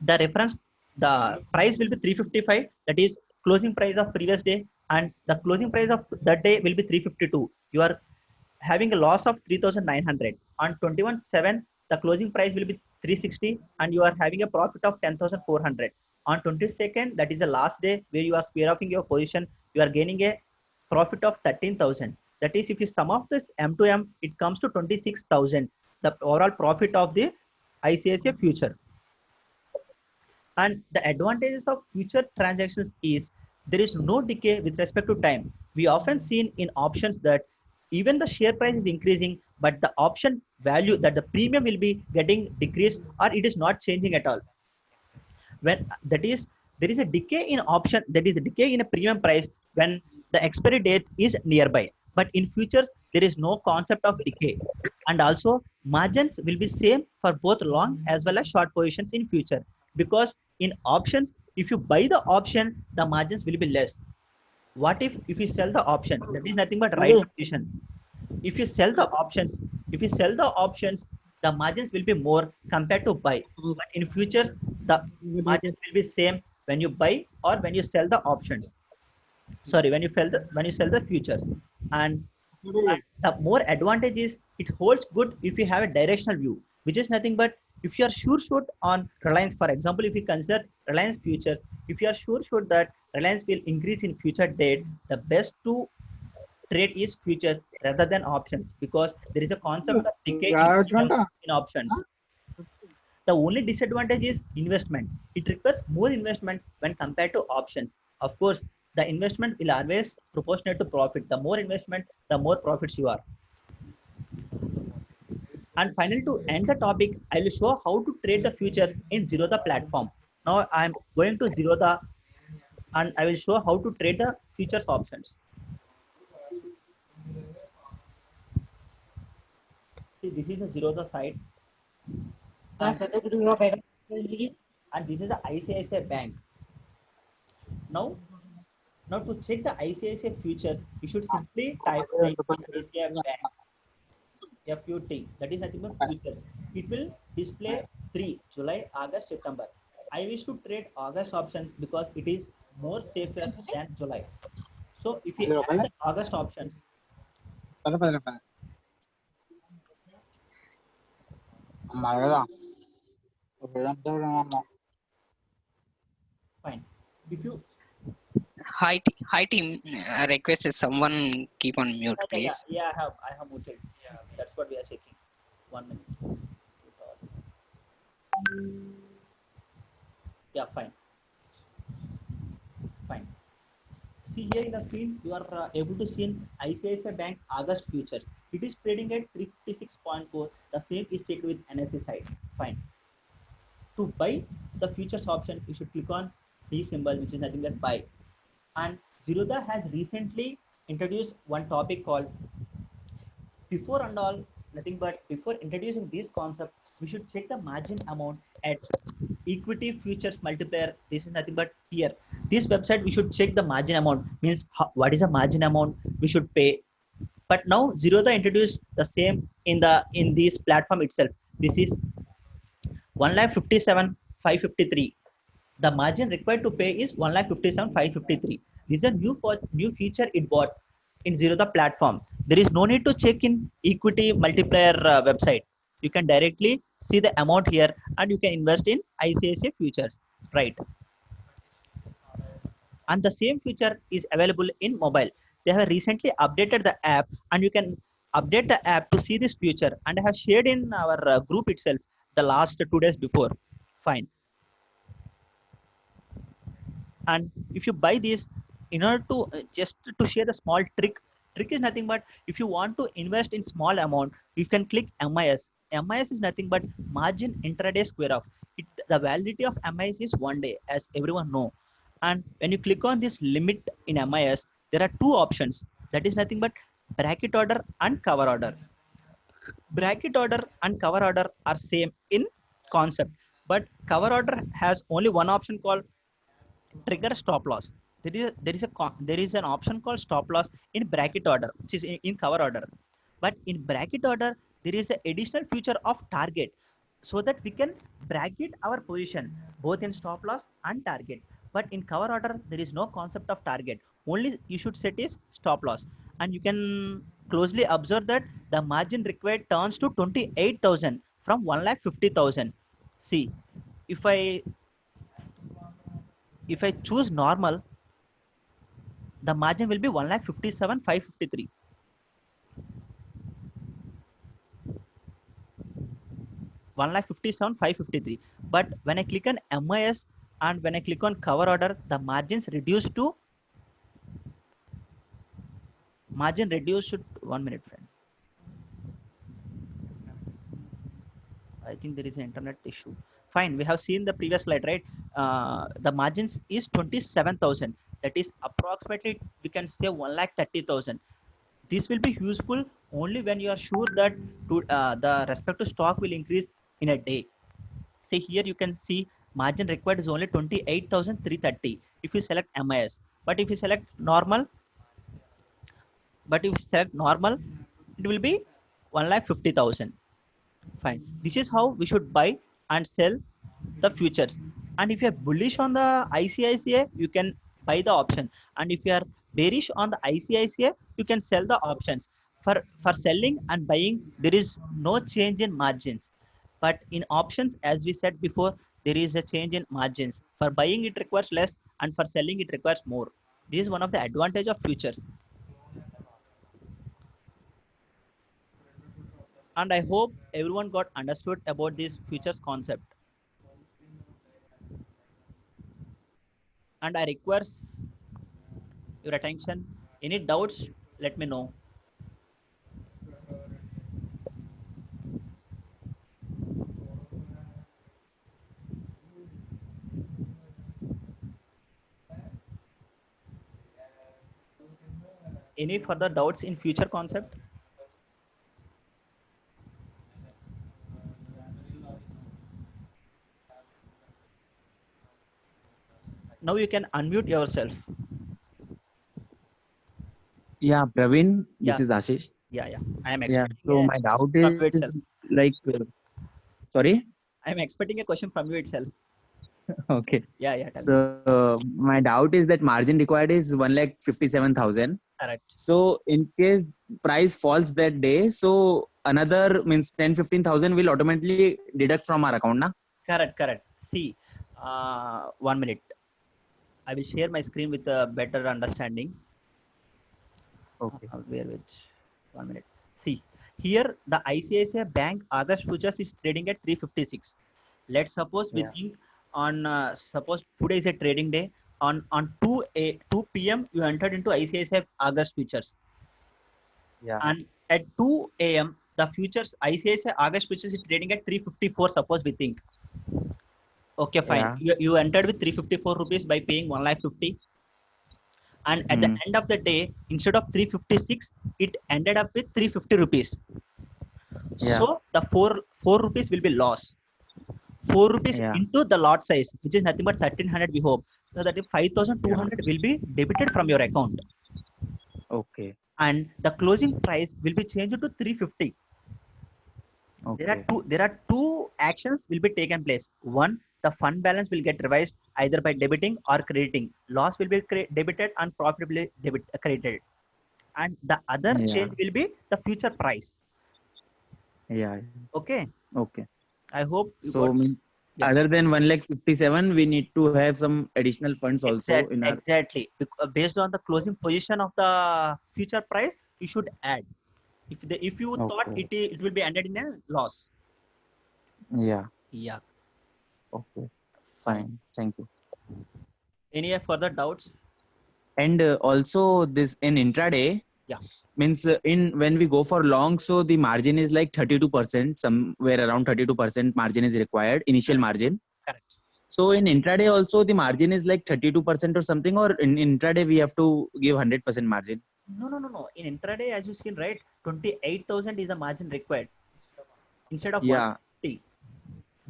D: the reference, the price will be 355. That is closing price of previous day, and the closing price of that day will be 352. You are having a loss of 3,900. On 21/7, the closing price will be 360, and you are having a profit of 10,400. On 22nd, that is the last day where you are square offing your position, you are gaining a profit of 13,000. That is, if you sum of this M to M, it comes to 26,000, the overall profit of the ICICI future. And the advantages of future transactions is there is no decay with respect to time. We often seen in options that even the share price is increasing, but the option value, that the premium will be getting decreased, or it is not changing at all. When that is, there is a decay in option, that is a decay in a premium price when the expiry date is nearby. But in futures, there is no concept of decay. And also margins will be same for both long as well as short positions in future, because in options, if you buy the option, the margins will be less. What if you sell the option, that is nothing but right position. If you sell the options, if you sell the options, the margins will be more compared to buy. But in futures, the margins will be same when you buy or when you sell the options. Sorry, when you sell the futures. And the more advantage is it holds good if you have a directional view, which is nothing but if you are sure shoot on Reliance. For example, if you consider Reliance futures, if you are sure shoot that Reliance will increase in future date, the best to trade is futures rather than options, because there is a concept of decay in options. The only disadvantage is investment. It requires more investment when compared to options. Of course, the investment will always proportionate to profit. The more investment, the more profits you are. And finally, to end the topic, I will show how to trade the futures in Zerodha platform. Now I am going to Zerodha and I will show how to trade the futures options. See, this is the Zerodha site, and this is the ICICI Bank. Now, to check the ICICI futures, you should simply type ICICI Bank FUT. That is nothing but futures. It will display 3 July, August, September. I wish to trade August options because it is more safer than July. So if you add the August options, fine. If you
E: Hi team. Request is someone keep on mute, please.
D: yeah, I have muted. Yeah, that's what we are checking. 1 minute. Yeah, fine. Fine. See here in the screen, you are able to see in ICICI Bank August futures. It is trading at 356.4. The same is checked with NSE side. Fine. To buy the futures option, you should click on D symbol, which is nothing but buy. And Zerodha has recently introduced one topic called before and all, nothing but before introducing this concept, we should check the margin amount at equity futures multiplier. This is nothing but here. This website, we should check the margin amount, means what is the margin amount we should pay. But now Zerodha introduced the same in this platform itself. This is 1,57,553. The margin required to pay is 1,57,553. This is a new feature it bought in Zerodha platform. There is no need to check in equity multiplier website. You can directly see the amount here and you can invest in ICICI futures, right? And the same feature is available in mobile. They have recently updated the app and you can update the app to see this feature, and I have shared in our group itself the last 2 days before. Fine. And if you buy this, in order to just to share the small trick is nothing but if you want to invest in small amount, you can click MIS is nothing but margin intraday square of it. The validity of MIS is 1 day, as everyone know. And when you click on this limit in MIS, there are two options, that is nothing but bracket order and cover order. Bracket order and cover order are same in concept, but cover order has only one option called trigger stop loss. There is an option called stop loss in bracket order, which is in cover order. But in bracket order, there is an additional feature of target, so that we can bracket our position both in stop loss and target. But in cover order, there is no concept of target. Only you should set is stop loss, and you can closely observe that the margin required turns to 28,000 from 1,50,000. See, if I choose normal, the margin will be 1,57,553. 1,57,553. But when I click on MIS and when I click on cover order, the margins reduced to 1 minute, friend. I think there is an internet issue. fine. We have seen the previous slide, right? The margins is 27,000. That is approximately we can say 1,30,000. This will be useful only when you are sure that the respective stock will increase in a day. See here you can see margin required is only 28,330 if you select MIS. But if you select normal, it will be 1,50,000. Fine. This is how we should buy and sell the futures. And if you are bullish on the ICICI, you can buy the option. And if you are bearish on the ICICI, you can sell the options. For selling and buying, there is no change in margins. But in options, as we said before, there is a change in margins. For buying, it requires less, and for selling, it requires more. This is one of the advantage of futures. And I hope everyone got understood about this futures concept. And I request your attention. Any doubts, let me know. Any further doubts in future concept? Now you can unmute yourself.
B: Yeah, Praveen, this
D: Yeah.
B: is Ashish.
D: Yeah. I am
B: Yeah,
D: expecting
B: so
D: a
B: my doubt
D: from you
B: is
D: itself.
B: like, sorry?
D: I am expecting a question from you itself.
B: Okay.
D: Yeah. Tell me.
B: So my doubt is that margin required is 1,57,000.
D: Correct.
B: So in case price falls that day, so another means 10-15,000 will automatically deduct from our account, na?
D: Correct. See, 1 minute. I will share my screen with a better understanding.
B: Okay.
D: Where which 1 minute. See, here the ICICI Bank August futures is trading at 356. Let's suppose we
B: Yeah.
D: think on suppose today is a trading day. On 2 p.m. you entered into ICICI August futures,
B: Yeah.
D: and at 2 a.m. the futures ICICI August futures is trading at 354. Suppose we think. Okay, fine.
B: Yeah.
D: You entered with 354 rupees by paying 1,50,000. And at the end of the day, instead of 356, it ended up with 350 rupees.
B: Yeah.
D: So the 4 rupees will be lost. 4 rupees
B: Yeah.
D: into the lot size, which is nothing but 1,300 we hope. So that 5,200 will be debited from your account.
B: Okay.
D: And the closing price will be changed to 350.
B: Okay.
D: There are two actions will be taken place. One, the fund balance will get revised either by debiting or crediting. Loss will be debited and profit will be credited. And the other
B: Yeah.
D: change will be the future price.
B: Yeah.
D: Okay.
B: Okay.
D: I hope you
B: So
D: got. Yeah.
B: other than 1,57,000, we need to have some additional funds also in our.
D: Exactly. Based on the closing position of the future price, you should add. If you thought
B: Okay.
D: it will be ended in a loss.
B: Yeah.
D: Yeah.
B: Okay. Fine. Thank you.
D: Any further doubts?
B: And also this in intraday
D: Yeah.
B: means in when we go for long, so the margin is like 32%, somewhere around 32% margin is required, initial margin.
D: Correct.
B: So in intraday also the margin is like 32% or something, or in intraday we have to give 100% margin.
D: No. In intraday, as you seen, right, 28,000 is the margin required instead of
B: Yeah.
D: 150,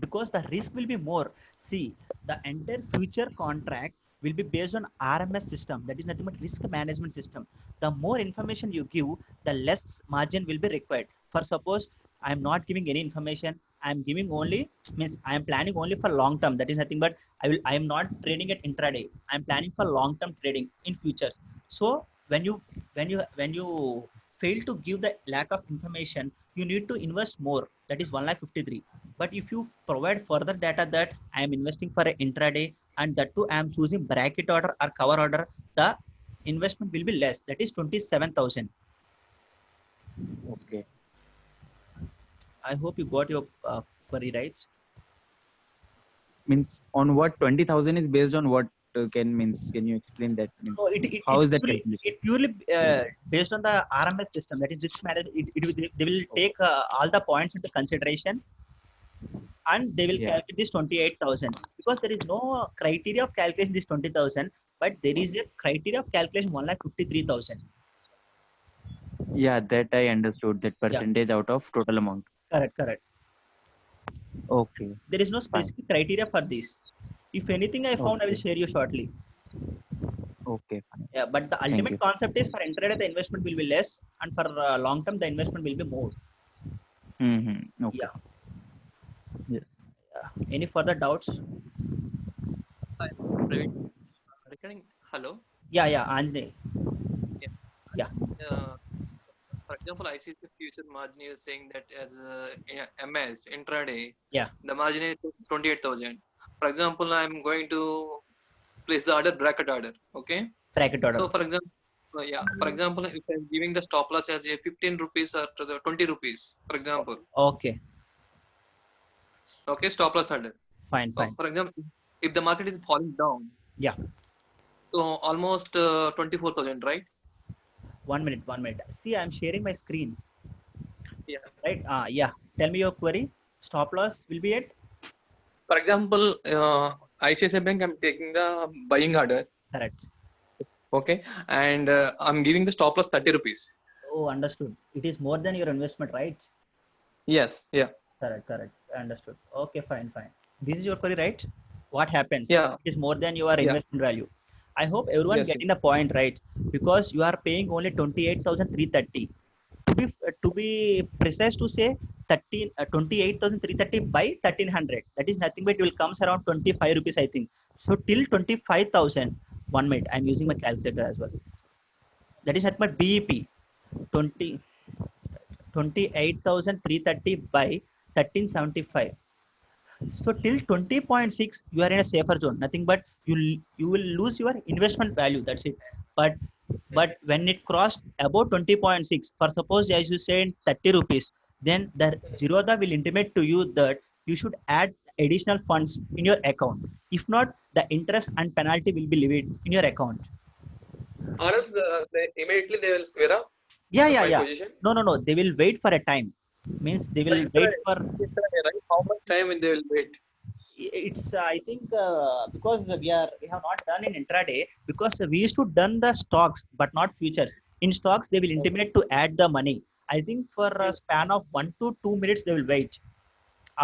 D: because the risk will be more. See, the entire future contract will be based on RMS system, that is nothing but risk management system. The more information you give, the less margin will be required. For suppose I am not giving any information, I am giving only, means I am planning only for long term, that is nothing but I am not trading at intraday, I am planning for long term trading in futures. So when you fail to give the lack of information, you need to invest more, that is 1,53,000. But if you provide further data that I am investing for an intraday and that too I am choosing bracket order or cover order, the investment will be less, that is 27,000.
B: Okay.
D: I hope you got your query right.
B: Means on what 20,000 is based on what, can you explain that? Means,
D: So
B: how is that calculated?
D: it purely based on the RMS system, that is risk management. They will take all the points into consideration, and they will
B: Yeah.
D: calculate this 28,000 because there is no criteria of calculation this 20,000, but there is a criteria of calculation 1,53,000.
B: Yeah, that I understood. That
D: Yeah,
B: percentage out of total amount.
D: correct, correct.
B: Okay,
D: There is no
B: fine.
D: specific criteria for this. If anything I found, I will
B: Okay,
D: share you shortly.
B: okay, fine.
D: Yeah, but the
B: Thank
D: ultimate
B: you.
D: concept is for intraday the investment will be less, and for long term the investment will be more.
B: Mm-hmm. Okay.
D: Yeah.
B: Yes.
D: Any further doubts?
F: Hi, Praveen. Regarding, hello.
D: Yeah, yeah, Anjane.
F: Yeah.
D: Yeah.
F: Uh, for example, ICC future margin is saying that as MS intraday,
D: Yeah,
F: the margin is 28,000. For example, I'm going to place the order bracket order. Okay.
D: bracket order.
F: So for example, for example, if I'm giving the stop loss as a 15 rupees or to the 20 rupees, for example,
D: Okay,
F: okay, stop loss order.
D: fine,
F: So
D: fine.
F: for example, if the market is falling down,
D: Yeah,
F: so almost 24,000, right?
D: 1 minute, 1 minute. See, I'm sharing my screen.
F: Yeah.
D: Right? Yeah. Tell me your query. Stop loss will be at
F: For example, ICICI Bank, I'm taking the buying order,
D: correct.
F: okay, and I'm giving the stop loss 30 rupees.
D: Oh, understood. It is more than your investment, right?
F: Yes, yeah,
D: Correct, correct. Understood. Okay, fine, fine. This is your query, right? What happens?
F: yeah,
D: It is more than your
F: yeah,
D: investment value. I hope everyone
F: yes,
D: getting the point, right? Because you are paying only 28,330. To be precise, to say 28,330 by 1,300. That is nothing but it will comes around 25 rupees, I think. So till 25,000. 1 minute. I'm using my calculator as well. That is at my BEP. 20 28,330 by 1375. So till 20.6 you are in a safer zone, nothing but you will lose your investment value, that's it. But when it crossed above 20.6, for suppose as you said 30 rupees, then the Zerodha will intimate to you that you should add additional funds in your account. If not, the interest and penalty will be levied in your account.
F: or else immediately they will square up
D: Yeah, yeah,
F: my
D: yeah.
F: position.
D: No, they will wait for a time, means they will wait for.
F: Right? How much time they will wait?
D: It's I think because we have not done in intraday, because we used to done the stocks but not futures. In stocks they will intimate to add the money. I think for a span of 1 to 2 minutes they will wait.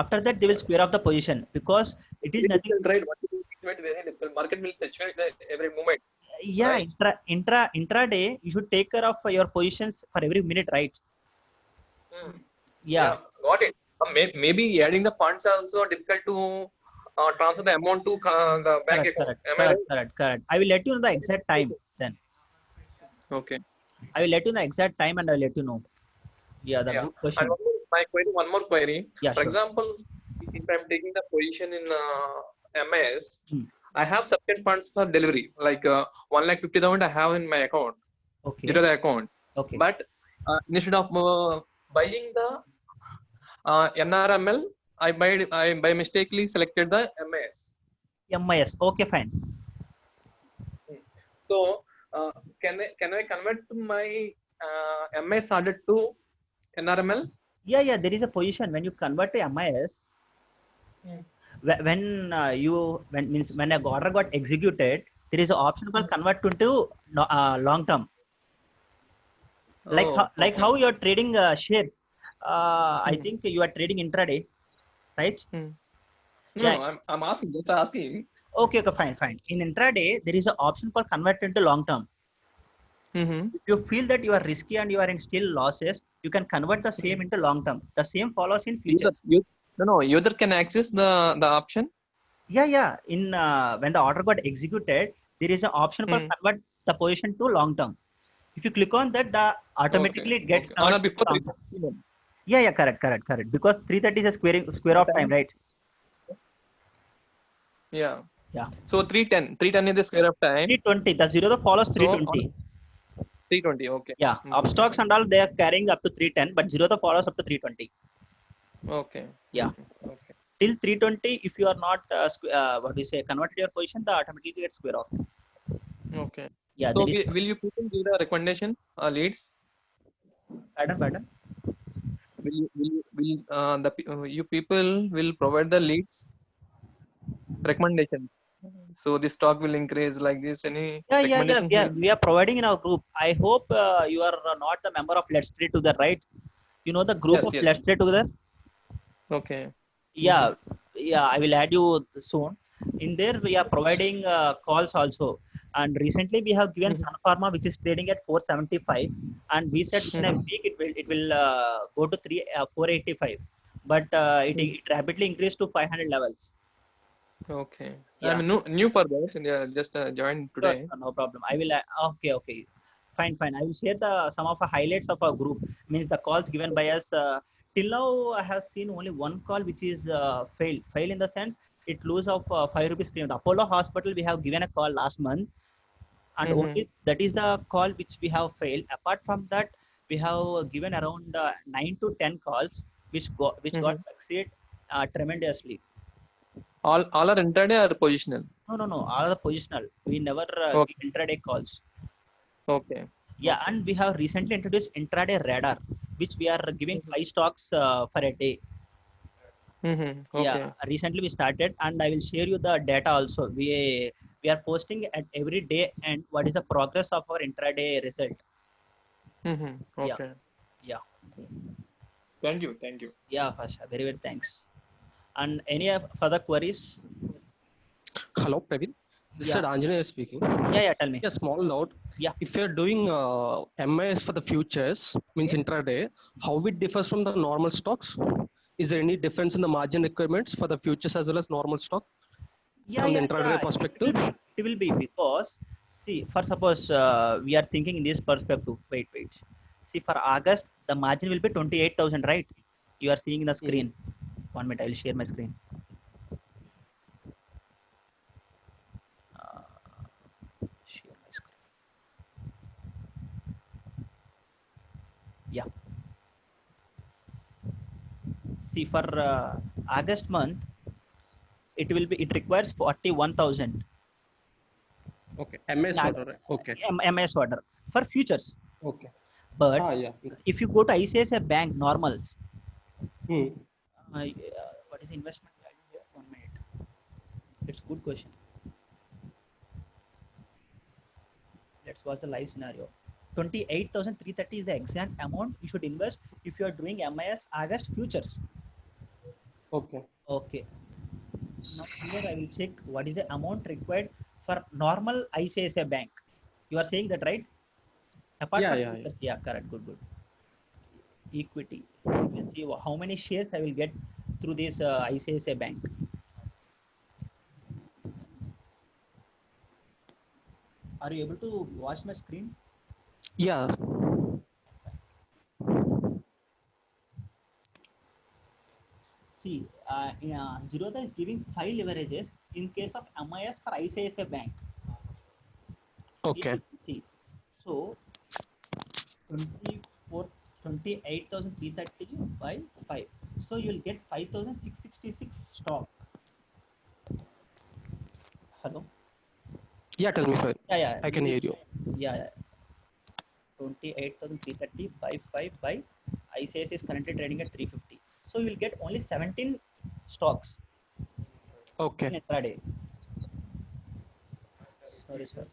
D: After that they will square off the position because it is
F: Very
D: nothing.
F: difficult, right? What to do, very difficult. Market will fluctuate every moment,
D: Yeah,
F: right?
D: intraday you should take care of your positions for every minute, right?
F: Hmm.
D: Yeah,
F: Yeah, got it. Maybe adding the funds are also difficult to transfer the amount to the bank
D: correct,
F: account.
D: correct,
F: Am I
D: correct,
F: right?
D: correct, correct. I will let you know the exact time then.
F: Okay.
D: I will let you know the exact time and I will let you know. Yeah, the
F: Yeah.
D: good
F: And
D: question.
F: my query, one more query.
D: Yeah,
F: For
D: sure.
F: example, if I'm taking the position in MS,
D: Hmm.
F: I have sufficient funds for delivery, like 1,50,000 I have in my account,
D: Okay,
F: zero the account.
D: okay.
F: But instead of buying the NRML, I by mistakenly selected the MS.
D: MIS. Okay, fine.
F: So can I convert my MS order to NRML?
D: Yeah, yeah. There is a position when you convert to MIS.
F: Hmm.
D: When when means when a order got executed, there is an option called convert to long term.
F: Oh,
D: Like
F: okay.
D: how you are trading shares. I
F: Hmm.
D: think you are trading intraday, right?
F: Hmm. No,
D: Yeah.
F: no, I'm asking, just asking.
D: Okay, okay, fine, fine. In intraday, there is an option called convert into long term.
F: Mm-hmm.
D: If you feel that you are risky and you are in still losses, you can convert the same into long term. The same follows in
F: User,
D: futures.
F: no, user can access the option.
D: Yeah, yeah. In when the order got executed, there is an option called
F: Hmm.
D: convert the position to long term. If you click on that, the
F: Okay,
D: automatically it gets
F: okay. On or
D: converted to
F: before
D: long term.
F: 3:30.
D: Yeah, yeah, correct, correct, correct. Because 3:30 is a square
F: The
D: of time,
F: time?
D: right?
F: Yeah.
D: Yeah.
F: So 3:10 is the square of time.
D: 320. The zero that follows
F: So on
D: 320.
F: 3:20. Okay.
D: Yeah.
F: Mm-hmm.
D: Upstocks and all they are carrying up to 310, but zero that follows up to 320.
F: Okay.
D: Yeah.
F: Okay.
D: Till 320, if you are not what we say converted your position, the automatically gets square off.
F: Okay.
D: Yeah,
F: So
D: there is
F: will you people give the recommendation leads?
D: pardon, pardon.
F: you people will provide the leads recommendations. So the stock will increase like this. Any
D: Yeah.
F: recommendations will
D: We are providing in our group. I hope you are not the member of Let's Trade Together, right? You know the group
F: yes,
D: of
F: yes.
D: Let's Trade Together.
F: Okay.
D: Yeah, yeah. I will add you soon. In there, we are providing calls also. And recently, we have given Sun Pharma, which is trading at 475, and we said within a week it will go to 485, but it rapidly increased to 500 levels.
F: Okay.
D: Yeah.
F: I'm new for that. Yeah, just joined
D: Sure,
F: today.
D: sure, no problem. I will. Okay. Fine. I will share the some of the highlights of our group. Means the calls given by us. Till now, I have seen only one call which is failed. Fail in the sense it lose of 5 rupees premium. The Apollo Hospital we have given a call last month, and only that is the call which we have failed. Apart from that, we have given around 9 to 10 calls which got succeed tremendously.
F: All are intraday or positional?
D: No. All the positional. We never
F: Okay.
D: give intraday calls.
F: Okay.
D: Yeah,
F: Okay.
D: and we have recently introduced intraday radar, which we are giving 5 stocks for a day. Yeah,
F: Okay.
D: recently we started, and I will share you the data also. We are posting at every day and what is the progress of our intraday result. Yeah,
F: Okay.
D: yeah,
F: Thank you. Thank you.
D: yeah, Fasha. Very thanks. And any further queries?
C: Hello, Praveen. This is
D: Yeah,
C: Anjaney speaking.
D: yeah. Tell me.
C: Yeah, small note.
D: Yeah.
C: If you're doing MIS for the futures, means
D: Okay.
C: intraday, how it differs from the normal stocks? Is there any difference in the margin requirements for the futures as well as normal stock from the
D: Yeah.
C: intraday perspective?
D: It will be because see, for suppose we are thinking in this perspective. Wait. See, for August the margin will be 28,000, right? You are seeing in the
C: Mhm.
D: screen. 1 minute, I will share my screen. Uh, share my screen. Yeah. See, for August month, it requires 41,000
C: Okay,
D: in
C: MIS order, right? Okay,
D: MIS order for futures.
C: okay.
D: But
C: Yeah.
D: if you go to ICICI Bank normals,
C: Hmm.
D: what is the investment value here? 1 minute. It's a good question. Let's watch the live scenario. 28,330 is the exact amount you should invest if you are doing MIS August futures.
C: Okay.
D: Okay. Now here I will check what is the amount required for normal ICICI Bank. You are saying that, right? Apart from
C: Yeah.
D: futures, yeah, correct, good. Equity. Let's see how many shares I will get through this ICICI Bank. Are you able to watch my screen?
C: Yeah.
D: See, Zerodha is giving 5 leverages in case of MIS for ICICI Bank. If
C: Okay.
D: you see, so 24, 28,330 by 5. So you'll get 5,666 stock. Hello?
C: Yeah, tell me, Praveen.
D: Yeah.
C: I can hear you.
D: Yeah. 28,330 by 5 by ICICI is currently trading at 350. So you will get only 17 stocks
C: Okay.
D: in intraday. Sorry, sir.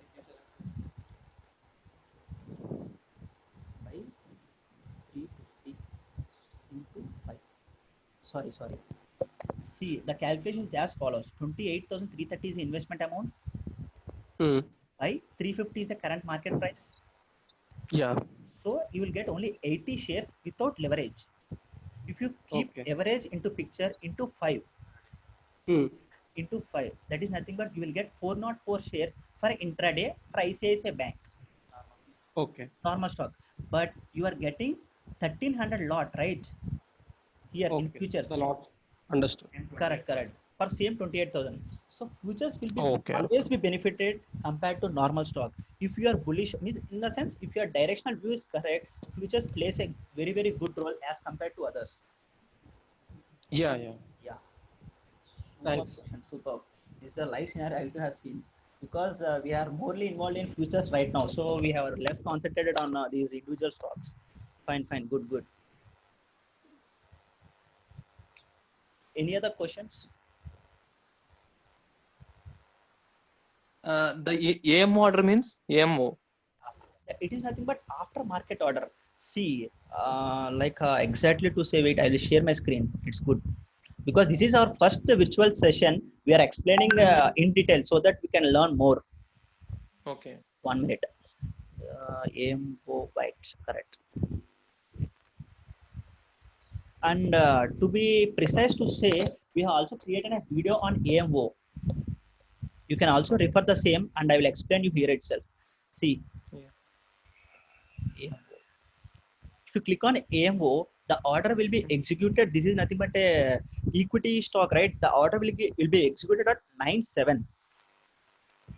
D: By 350 into 5. Sorry. See, the calculation is as follows. 28,330 is the investment amount
C: Hmm.
D: by 350 is the current market price.
C: Yeah.
D: So you will get only 80 shares without leverage. If you keep
C: Okay.
D: average into picture into 5,
C: Hmm.
D: that is nothing but you will get 404 shares for intraday for ICICI Bank,
C: Okay.
D: normal stock. But you are getting 1,300 lot, right? Here in
C: Okay.
D: futures.
C: The lots. Understood.
D: Correct. For same 28,000. So futures will be
C: Okay.
D: always be benefited compared to normal stock. If you are bullish, means in the sense, if your directional view is correct, futures plays a very good role as compared to others.
C: Yeah.
D: Yeah. Superb
C: Thanks.
D: question. Superb. This is the live scenario I have seen because we are morely involved in futures right now. So we have less concentrated on these individual stocks. Fine. Good. Any other questions?
F: The AMO order means AMO.
D: It is nothing but after market order. See, exactly to say, wait, I will share my screen. It's good because this is our first virtual session. We are explaining in detail so that we can learn more.
F: Okay.
D: 1 minute. AMO bytes, correct. And to be precise to say, we have also created a video on AMO. You can also refer the same, and I will explain you here itself. See,
F: Yeah.
D: AMO. If you click on AMO, the order will be executed. This is nothing but a equity stock, right? The order will be executed at 9/7.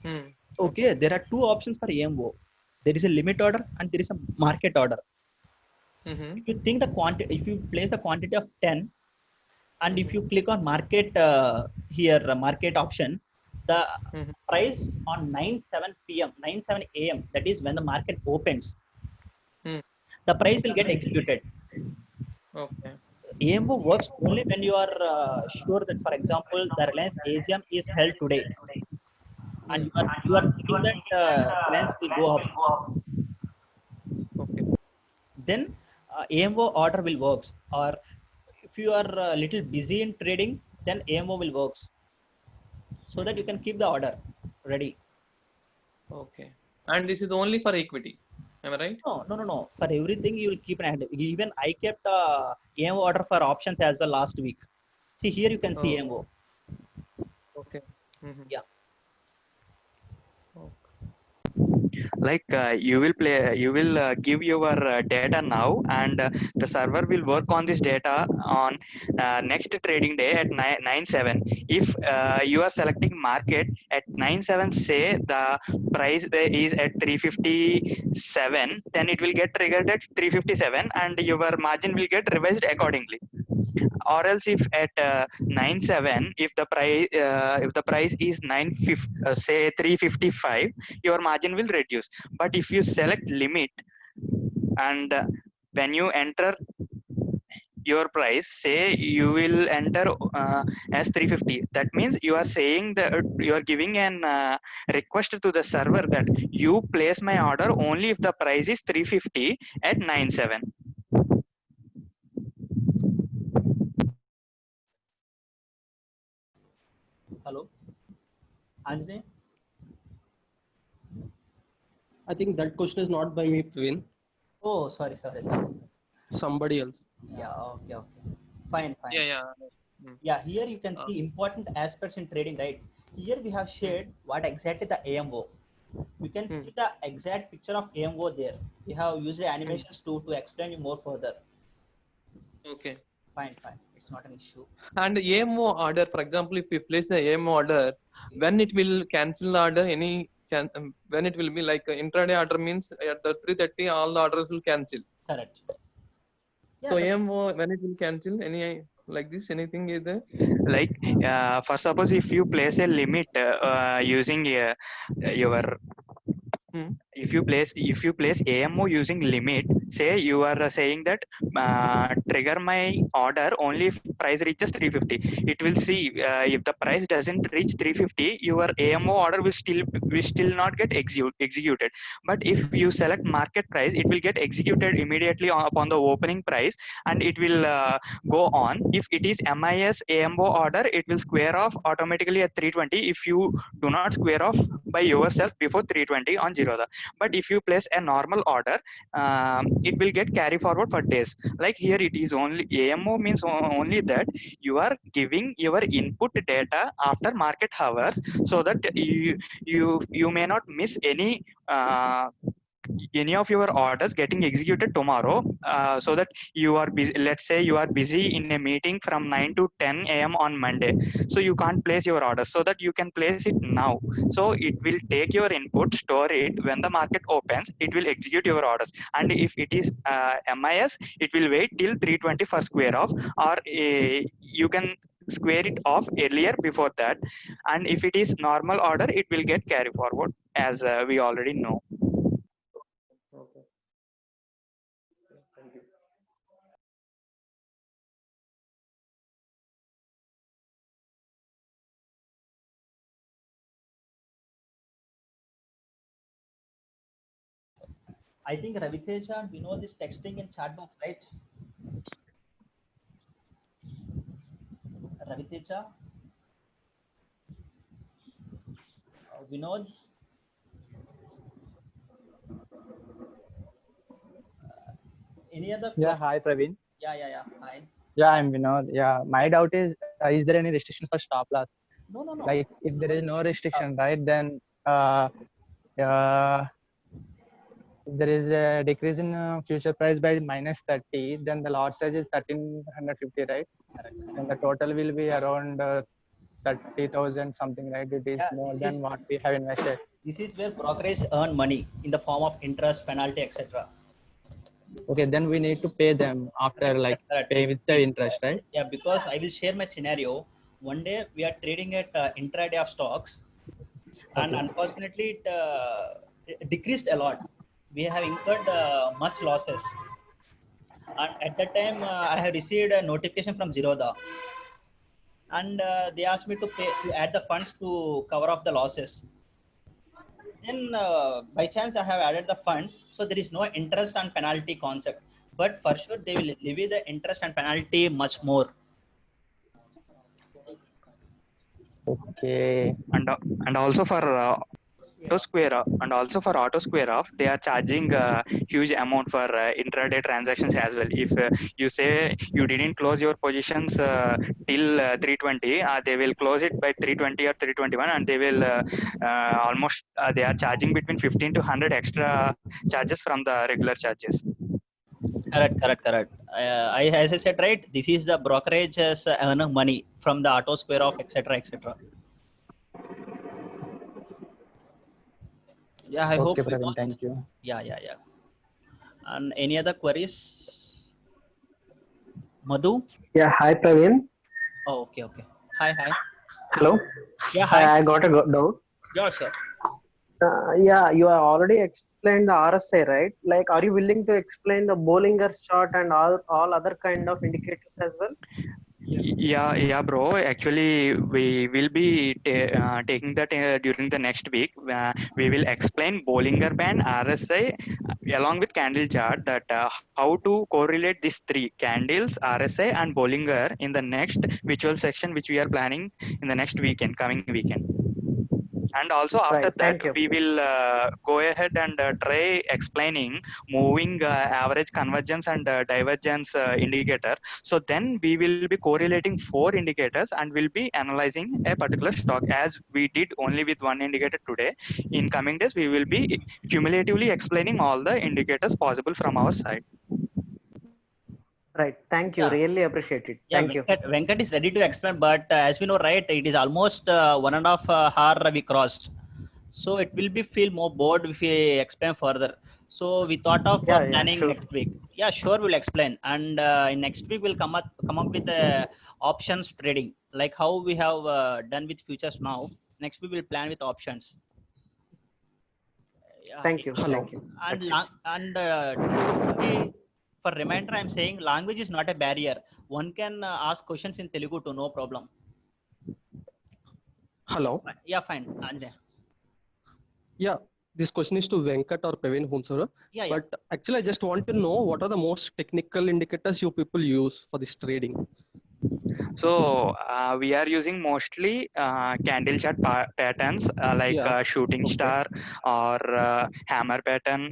F: Hmm.
D: Okay, there are two options for AMO. There is a limit order and there is a market order.
F: Mm-hmm.
D: If you think the quantity, if you place the quantity of 10, and if you click on market here, market option, the
F: Mm-hmm.
D: price on 9/7 p.m., 9/7 a.m., that is when the market opens,
F: Hmm.
D: the price will get executed.
F: Okay.
D: AMO works only when you are sure that, for example, the Reliance AGM is held today, and
F: Hmm.
D: you are thinking that Reliance will go up.
F: Okay.
D: Then AMO order will works. Or if you are a little busy in trading, then AMO will works so that you
F: Mm-hmm.
D: can keep the order ready.
F: Okay. And this is only for equity. Am I right?
D: No, no, no, no. For everything, you will keep an hand. Even I kept AMO order for options as well last week. See here, you can see
F: Oh,
D: AMO.
F: okay. Mm-hmm.
D: Yeah.
F: Okay.
A: Like you will give your data now, and the server will work on this data on next trading day at 9/7. If you are selecting market at 9/7, say the price is at 357, then it will get triggered at 357 and your margin will get revised accordingly. Or else if at 9/7, if the price is 950, say 355, your margin will reduce. But if you select limit, and when you enter your price, say you will enter as 350, that means you are saying that you are giving an request to the server that you place my order only if the price is 350 at 9/7.
D: Hello, Anjane.
C: I think that question is not by me, Praveen.
D: Oh, sorry, sorry, sorry.
C: Somebody else.
D: Yeah, okay, okay. Fine, fine.
F: Yeah, yeah. Mm.
D: Yeah, here you can
F: Uh,
D: see important aspects in trading, right? Here we have
F: mm,
D: shared what exactly the AMO. You can
F: mm,
D: see the exact picture of AMO there. We have used the
F: mm.
D: animations to explain you more further.
F: Okay.
D: Fine, fine. It's not an issue.
F: And AMO order, for example, if you place the AMO order, when it will cancel the order, when it will be like intraday order means at the 3:30, all the orders will cancel.
D: Correct. Yeah,
F: So
D: the
F: AMO, when it will cancel, any like this, anything is there?
A: Like for suppose if you place a limit using your
F: Hmm.
A: if you place AMO using limit, say you are saying that trigger my order only if price reaches 350. It will see if the price doesn't reach 350, your AMO order will still not get executed. But if you select market price, it will get executed immediately upon the opening price, and it will go on. If it is MIS AMO order, it will square off automatically at 320 if you do not square off by yourself before 320 on Zerodha. But if you place a normal order, it will get carry forward for days. Like here, it is only AMO means only that you are giving your input data after market hours, so that you may not miss any of your orders getting executed tomorrow, so that you are busy. Let's say you are busy in a meeting from 9 to 10 a.m. on Monday, so you can't place your order, so that you can place it now. So it will take your input, store it. When the market opens, it will execute your orders. And if it is MIS, it will wait till 320 for square off, or you can square it off earlier before that. And if it is normal order, it will get carry forward, as we already know.
F: Okay. Thank you.
D: I think Raviteja and Vinod is texting in chat box, right? Raviteja, Vinod, any other
G: Yeah,
D: question?
G: hi Praveen.
D: Yeah. Hi.
G: Yeah, I'm Vinod. Yeah, my doubt is there any restriction for stop loss?
D: No.
G: Like, if there is no
D: Uh,
G: restriction, right, then uh, if there is a decrease in future price by -30, then the lot size is 1350, right?
D: correct.
G: And the total will be around 30,000 something, right? It is
D: Yeah,
G: more than what we have invested.
D: this is where brokerage earn money in the form of interest, penalty, etc.
G: Okay, then we need to pay them after, like,
D: Correct.
G: pay with the interest, right?
D: Yeah, because I will share my scenario. One day we are trading at intraday of stocks, and
G: Okay.
D: unfortunately it decreased a lot. We have incurred much losses, and at that time I have received a notification from Zerodha, and they asked me to pay to add the funds to cover off the losses. Then by chance I have added the funds, so there is no interest and penalty concept. But for sure they will levy the interest and penalty much more.
G: Okay.
A: And also for auto square off, they are charging a huge amount for intraday transactions as well. If you say you didn't close your positions till 320, they will close it by 320 or 321, and they will almost they are charging between 15 to 100 extra charges from the regular charges.
D: Correct. As I said, right, this is the brokerage earn money from the auto square off, etc. Yeah, I hope
G: Okay,
D: we
G: Praveen,
D: got.
G: thank you.
D: Yeah. And any other queries? Madhu?
H: Yeah, hi Praveen.
D: Oh, okay. Hi.
H: Hello.
D: Yeah, hi.
H: I got a doubt.
D: Yeah, sure.
H: Yeah, you have already explained the RSI, right? Like, are you willing to explain the Bollinger chart and all other kind of indicators as well?
A: Yeah, bro. Actually, we will be taking that during the next week. We will explain Bollinger Band, RSI, along with candle chart, that how to correlate these three candles, RSI, and Bollinger in the next visual section, which we are planning in the next weekend, coming weekend. And also after
H: Right.
A: that
H: Thank you.
A: we will go ahead and try explaining moving average convergence and divergence indicator. So then we will be correlating four indicators and will be analyzing a particular stock, as we did only with one indicator today. In coming days we will be cumulatively explaining all the indicators possible from our side.
H: Right. Thank you.
D: Yeah.
H: Really appreciate it.
D: Yeah,
H: Thank you.
D: Venkat is ready to explain, but as we know, right, it is almost 1.5 hour we crossed. So it will be feel more bored if we explain further. So we thought of
H: Yeah,
D: planning
H: sure.
D: next week. Yeah, sure, we'll explain. And in next week we'll come up with options trading, like how we have done with futures now. Next week we'll plan with options. Yeah.
H: Thank you.
C: Hello.
H: Thank you.
D: And
H: That's it.
D: for reminder, I'm saying language is not a barrier. One can ask questions in Telugu too, no problem.
C: Hello.
D: Yeah, fine. Anjay.
C: Yeah, this question is to Venkat or Praveen, whomsoever.
D: Yeah.
C: But actually, I just want to know what are the most technical indicators you people use for this trading.
A: So we are using mostly candle chart patterns, like shooting
C: Okay.
A: star or hammer pattern,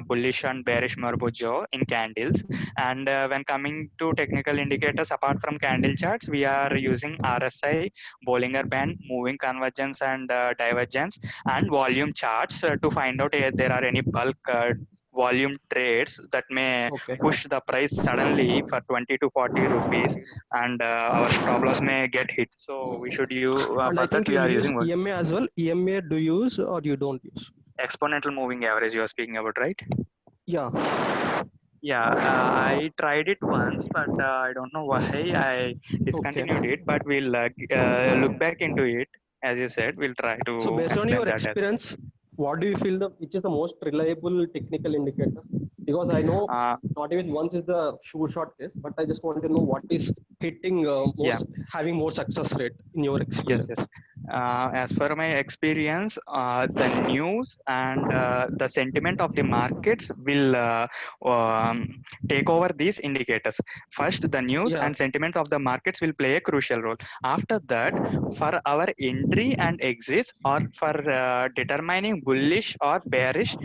A: bullish and bearish Morbojo in candles. And when coming to technical indicators, apart from candle charts, we are using RSI, Bollinger Band, moving convergence and divergence, and volume charts to find out if there are any bulk volume trades that may push the price suddenly for 20 to 40 rupees, and our stop loss may get hit. So we should use
C: And
A: for
C: I think
A: that we are
C: you use
A: using what?
C: EMA as well. EMA do you use or you don't use?
A: Exponential moving average you are speaking about, right?
C: Yeah.
A: Yeah, I tried it once, but I don't know why I discontinued it. But we'll look back into it. As you said, we'll try to
C: So based on
A: explain
C: your
A: that as
C: experience, what do you feel which is the most reliable technical indicator? Because I know not even once is the sure shot case, but I just want to know what is hitting having more success rate in your experience.
A: Yes. As per my experience, the news and the sentiment of the markets will take over these indicators. First, the news
C: Yeah.
A: and sentiment of the markets will play a crucial role. After that, for our entry and exits, or for determining bullish or bearish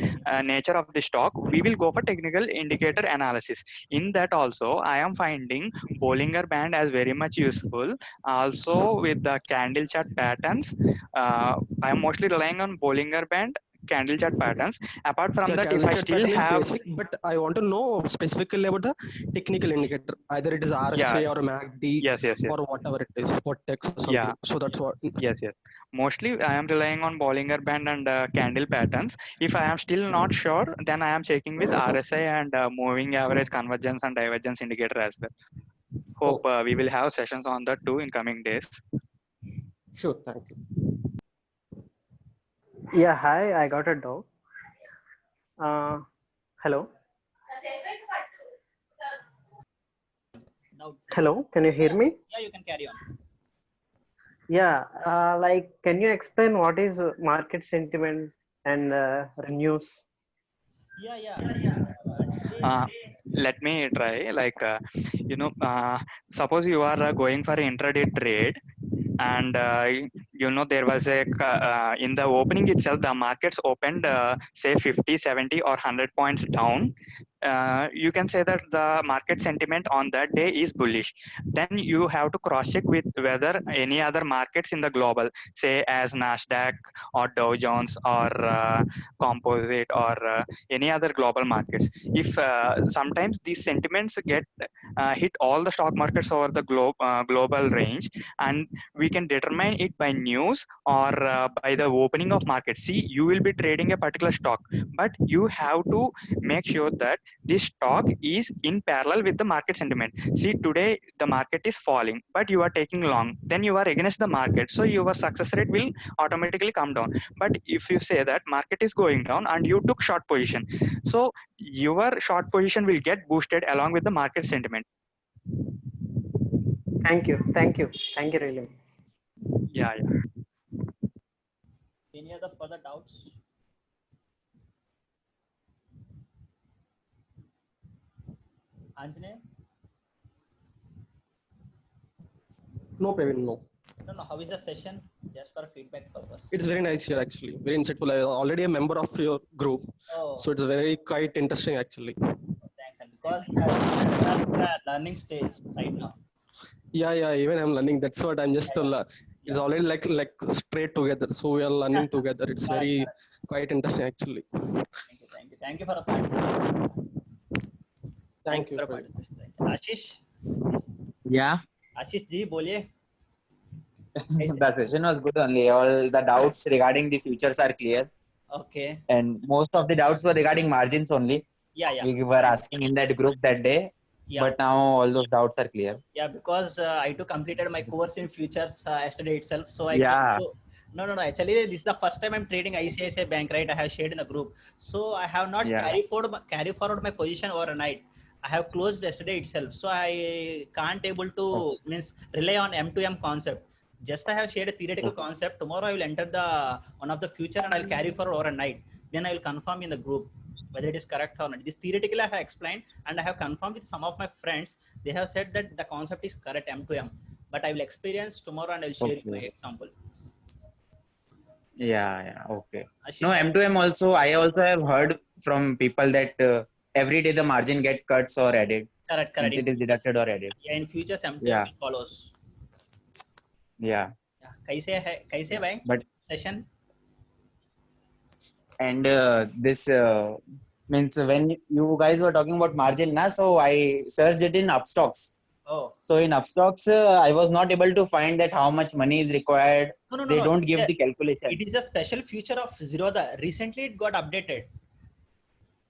A: nature of the stock, we will go for technical indicator analysis. In that also, I am finding Bollinger Band as very much useful. Also, with the candle chart patterns, I am mostly relying on Bollinger Band candle chart patterns. Apart from
C: Yeah,
A: that, if
C: candle
A: I
C: chart
A: still
C: pattern is
A: have,
C: basic, but I want to know specifically about the technical indicator. Either it is
A: yeah,
C: RSI or MACD
A: yes, yes, yes,
C: or whatever it is, what text or
A: yeah,
C: something. So that's what.
A: yes, yes. Mostly, I am relying on Bollinger Band and candle patterns. If I am still not sure, then I am checking with RSI and moving average convergence and divergence indicator as well. Hope
C: Oh,
A: we will have sessions on that too in coming days.
C: sure. Thank you.
H: Yeah, hi, I got a doubt. Hello,
D: Now,
H: hello, can you hear me?
D: yeah, you can carry on.
H: Yeah, like, can you explain what is market sentiment and news?
D: Yeah. Actually,
A: Uh, Let me try. Like, suppose you are going for intraday trade, and there was in the opening itself the markets opened say 50, 70, or 100 points down. You can say that the market sentiment on that day is bullish. Then you have to cross check with whether any other markets in the global, say as Nasdaq or Dow Jones or composite or any other global markets. If sometimes these sentiments get hit all the stock markets over the global range, and we can determine it by news or by the opening of market. See, you will be trading a particular stock, but you have to make sure that this stock is in parallel with the market sentiment. See, today the market is falling, but you are taking long, then you are against the market, so your success rate will automatically come down. But if you say that market is going down and you took short position, so your short position will get boosted along with the market sentiment.
H: Thank you, really.
A: Yeah, yeah.
D: any other further doubts? Anjane?
C: No, Pevin, no.
D: No. How is the session? Just for feedback purpose.
C: It's very nice here actually. Very insightful. I'm already a member of your group,
D: Oh,
C: so it's very quite interesting actually.
D: thanks. And because we are in the learning stage right now.
C: Yeah. Even I'm learning. That's what I'm just. It's
D: Yeah.
C: already like straight together. So we are learning together. It's
D: Correct,
C: very
D: correct.
C: quite interesting actually.
D: Thank you for the participation.
C: Thank you.
D: for the
C: Praveen.
D: participation. Thank you.
B: Yeah.
D: Ashish ji बोलिए.
B: The session was good only. All the doubts regarding the futures are clear.
D: Okay.
B: And most of the doubts were regarding margins only.
D: Yeah.
B: We were asking in that group that day.
D: Yeah.
B: But now all those doubts are clear.
D: Yeah, because I too completed my course in futures yesterday itself. So I
B: Yeah.
D: came to, no. Actually, this is the first time I'm trading ICICI Bank, right? I have shared in the group. So I have not
B: Yeah.
D: carry forward my position overnight. I have closed yesterday itself. So I can't able to means rely on M2M concept. Just I have shared a theoretical concept. Tomorrow I will enter the one of the future and I'll carry forward overnight. Then I will confirm in the group whether it is correct or not. This theoretically I have explained and I have confirmed with some of my friends. They have said that the concept is correct M2M, but I will experience tomorrow and I will share my example.
B: Yeah. Okay.
D: Ashish,
B: No, M2M also, I also have heard from people that every day the margin get cuts or added.
D: correct.
B: Means it is deducted or added.
D: Yeah, in future M2M
B: Yeah.
D: follows.
B: Yeah.
D: कैसे भाई
B: But
D: session?
B: and this means when you guys were talking about margin, na, so I searched it in Upstocks.
D: Oh.
B: So in Upstocks, I was not able to find that how much money is required.
D: No.
B: They don't give the calculation.
D: It is a special feature of Zerodha. Recently, it got updated.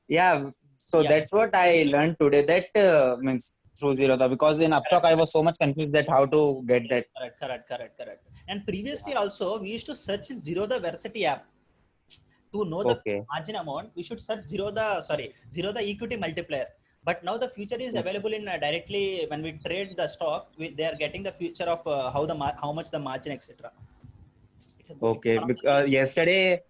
B: Yeah. So that's what I learned today. That means through Zerodha, because in Upstock I was so much confused that how to get that.
D: Correct. And previously also we used to search in Zerodha Varsity app. To know the margin amount, we should search Zerodha equity multiplier. But now the future is available in directly when we trade the stock. They are getting the future of how much the margin, etc.
B: Okay, because yesterday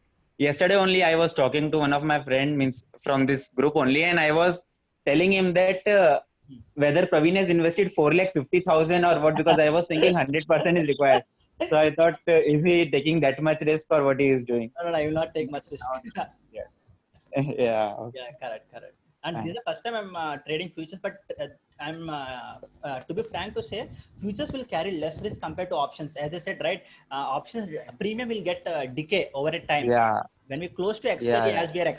B: only I was talking to one of my friend, means from this group only, and I was telling him that whether Praveen has invested 4,50,000 or what, because I was thinking 100% is required. So I thought, is he taking that much risk or what he is doing?
D: No, I will not take much risk.
B: Yeah. Yeah.
D: Yeah, correct, correct. And
B: Fine.
D: this is the first time I'm trading futures, but I'm to be frank to say, futures will carry less risk compared to options. As I said, right, options premium will get decay over a time.
B: Yeah.
D: When we close to
B: Yeah.
D: expiry,
B: Yeah.
D: as we are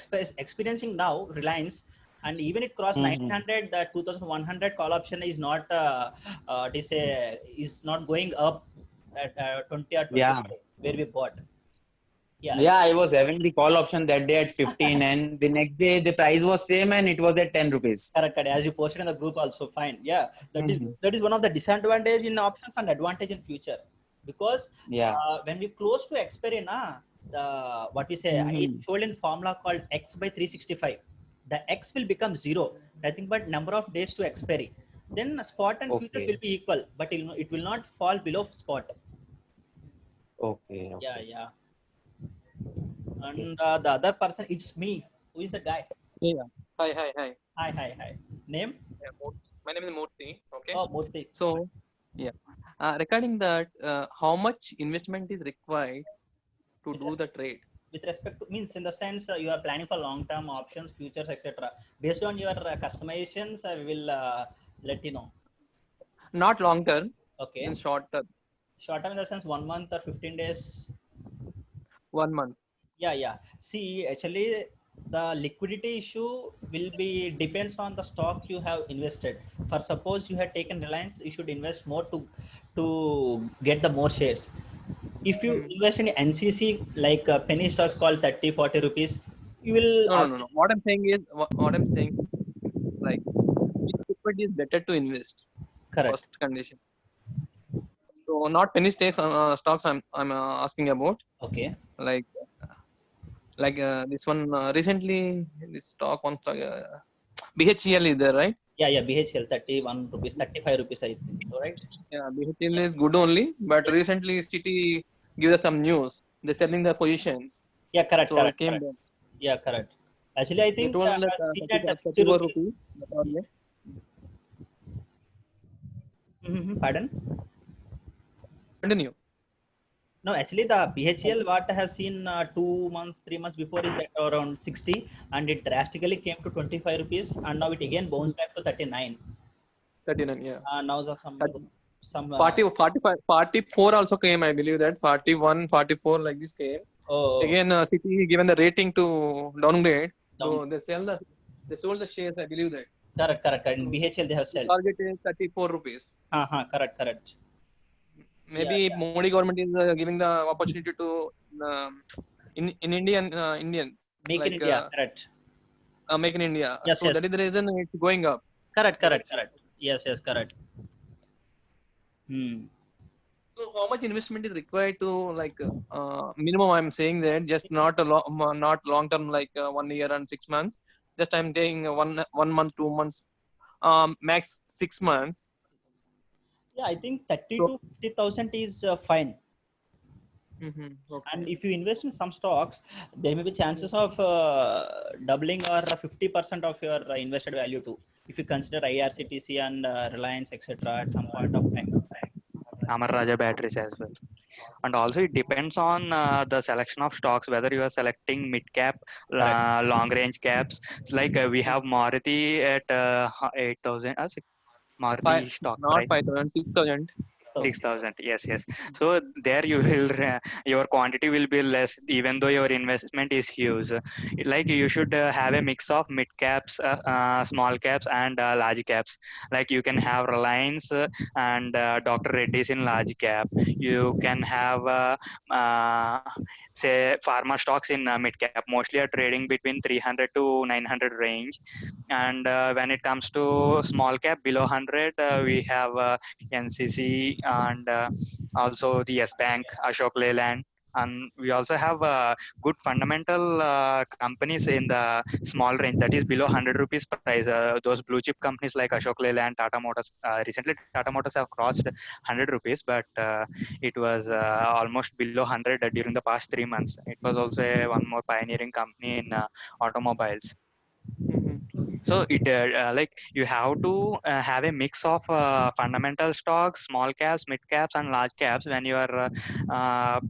D: experiencing now, Reliance, and even it crossed
B: Mhm.
D: 900, the 2100 call option is not is not going up at 20 or 20
B: Yeah.
D: where we bought. Yeah,
B: Yeah, I was having the call option that day at 15, and the next day the price was same and it was at 10 rupees.
D: correct, correct. As you posted in the group, also fine. Yeah,
B: Mhm.
D: that is one of the disadvantage in options and advantage in future, because
B: Yeah.
D: when we close to expiry, na what we say, I
B: Mhm.
D: told in formula called x by 365. The x will become zero. Nothing but number of days to expiry. Then spot and futures
B: Okay.
D: will be equal, but it will not fall below spot.
B: Okay.
D: Yeah,
B: Okay.
D: yeah.
B: Okay.
D: And the other person, it's me. Who is the guy?
F: Yeah. Hi, hi, hi.
D: Hi, hi, hi. Name?
F: Yeah, my name is Murthy. Okay.
D: Oh, Murthy.
F: So, yeah. Regarding that, how much investment is required to do the trade?
D: With respect to, means in the sense you are planning for long term options, futures, etc. Based on your customizations, I will let you know.
F: Not long term,
D: Okay.
F: in short term,
D: Short term in the sense 1 month or 15 days.
F: 1 month.
D: Yeah, yeah. See, actually, the liquidity issue will be depends on the stock you have invested. For suppose you have taken Reliance, you should invest more to get the more shares. If you
F: Hmm.
D: invest in NCC, like penny stocks called 30, 40 rupees, you will
F: No. What I'm saying is, what I'm saying, like, which equity is better to invest?
D: correct.
F: First condition. So, not penny stocks. Stocks. I'm asking about,
D: Okay.
F: like this one recently. This stock, one stock, BHEL is there, right?
D: Yeah, BHL 31 rupees, 35 rupees, I think. So, right?
F: Yeah, BHEL is good only, but
D: Yeah,
F: recently City gave us some news. They're selling their positions,
D: yeah, correct,
F: so it
D: correct,
F: came
D: correct.
F: down.
D: Yeah, correct. Actually, I
F: They
D: think
F: told that
D: I've seen
F: 30,
D: at 60
F: 34
D: rupees.
F: rupees. But only.
D: Pardon?
F: Continue.
D: No, actually, the BHL what I have seen 2 months, 3 months before is at around 60, and it drastically came to 25 rupees, and now it again bounced back to 39.
F: 39, yeah.
D: Now the
F: 30,
D: some
F: 40, 45, 44 also came, I believe that. 41, 44 like this came.
D: oh,
F: Again, City given the rating to downgrade.
D: down.
F: So they sold the shares, I believe that.
D: Correct, correct, correct. In
F: So
D: BHL they have
F: the
D: sold.
F: target is 34 rupees.
D: Correct, correct. Yeah,
F: Maybe
D: yeah.
F: Modi government is giving the opportunity to in Indian
D: Make in
F: like
D: India, correct.
F: make in India.
D: Yes,
F: So
D: yes.
F: that is the reason it's going up.
D: Correct, correct,
F: BHEL.
D: correct. Yes, yes, correct. Hmm.
F: So how much investment is required to, like, minimum? I'm saying that just not not long term, like 1 year and 6 months. Just I'm taking 1 month, 2 months, max 6 months.
D: Yeah, I think 30
F: So
D: to 50,000 is fine.
F: okay.
D: And if you invest in some stocks, there may be chances of doubling or 50% of your invested value too. If you consider IRCTC and Reliance, etc., at some point of time.
A: Amar Raja batteries as well. And also it depends on the selection of stocks, whether you are selecting mid cap,
D: Correct.
A: long range caps. It's like we have Maruti at 8,000,
F: Five,
A: Maruti stock
F: not
A: price.
F: 5,000, 6,000.
D: 6,000.
A: 6,000, yes, yes. So there you will your quantity will be less, even though your investment is huge. Like you should have a mix of mid caps, small caps, and large caps. Like you can have Reliance and Dr. Reddy's in large cap. You can have say pharma stocks in mid cap. Mostly are trading between 300 to 900 range. And when it comes to small cap below 100, we have NCC and also the Yes Bank, Ashok Leyland. and we also have good fundamental companies in the small range, that is below 100 rupees price. Those blue chip companies like Ashok Leyland, Tata Motors. Recently, Tata Motors have crossed 100 rupees, but it was almost below 100 during the past 3 months. It was also one more pioneering company in automobiles. So it like you have to have a mix of fundamental stocks, small caps, mid caps, and large caps when you are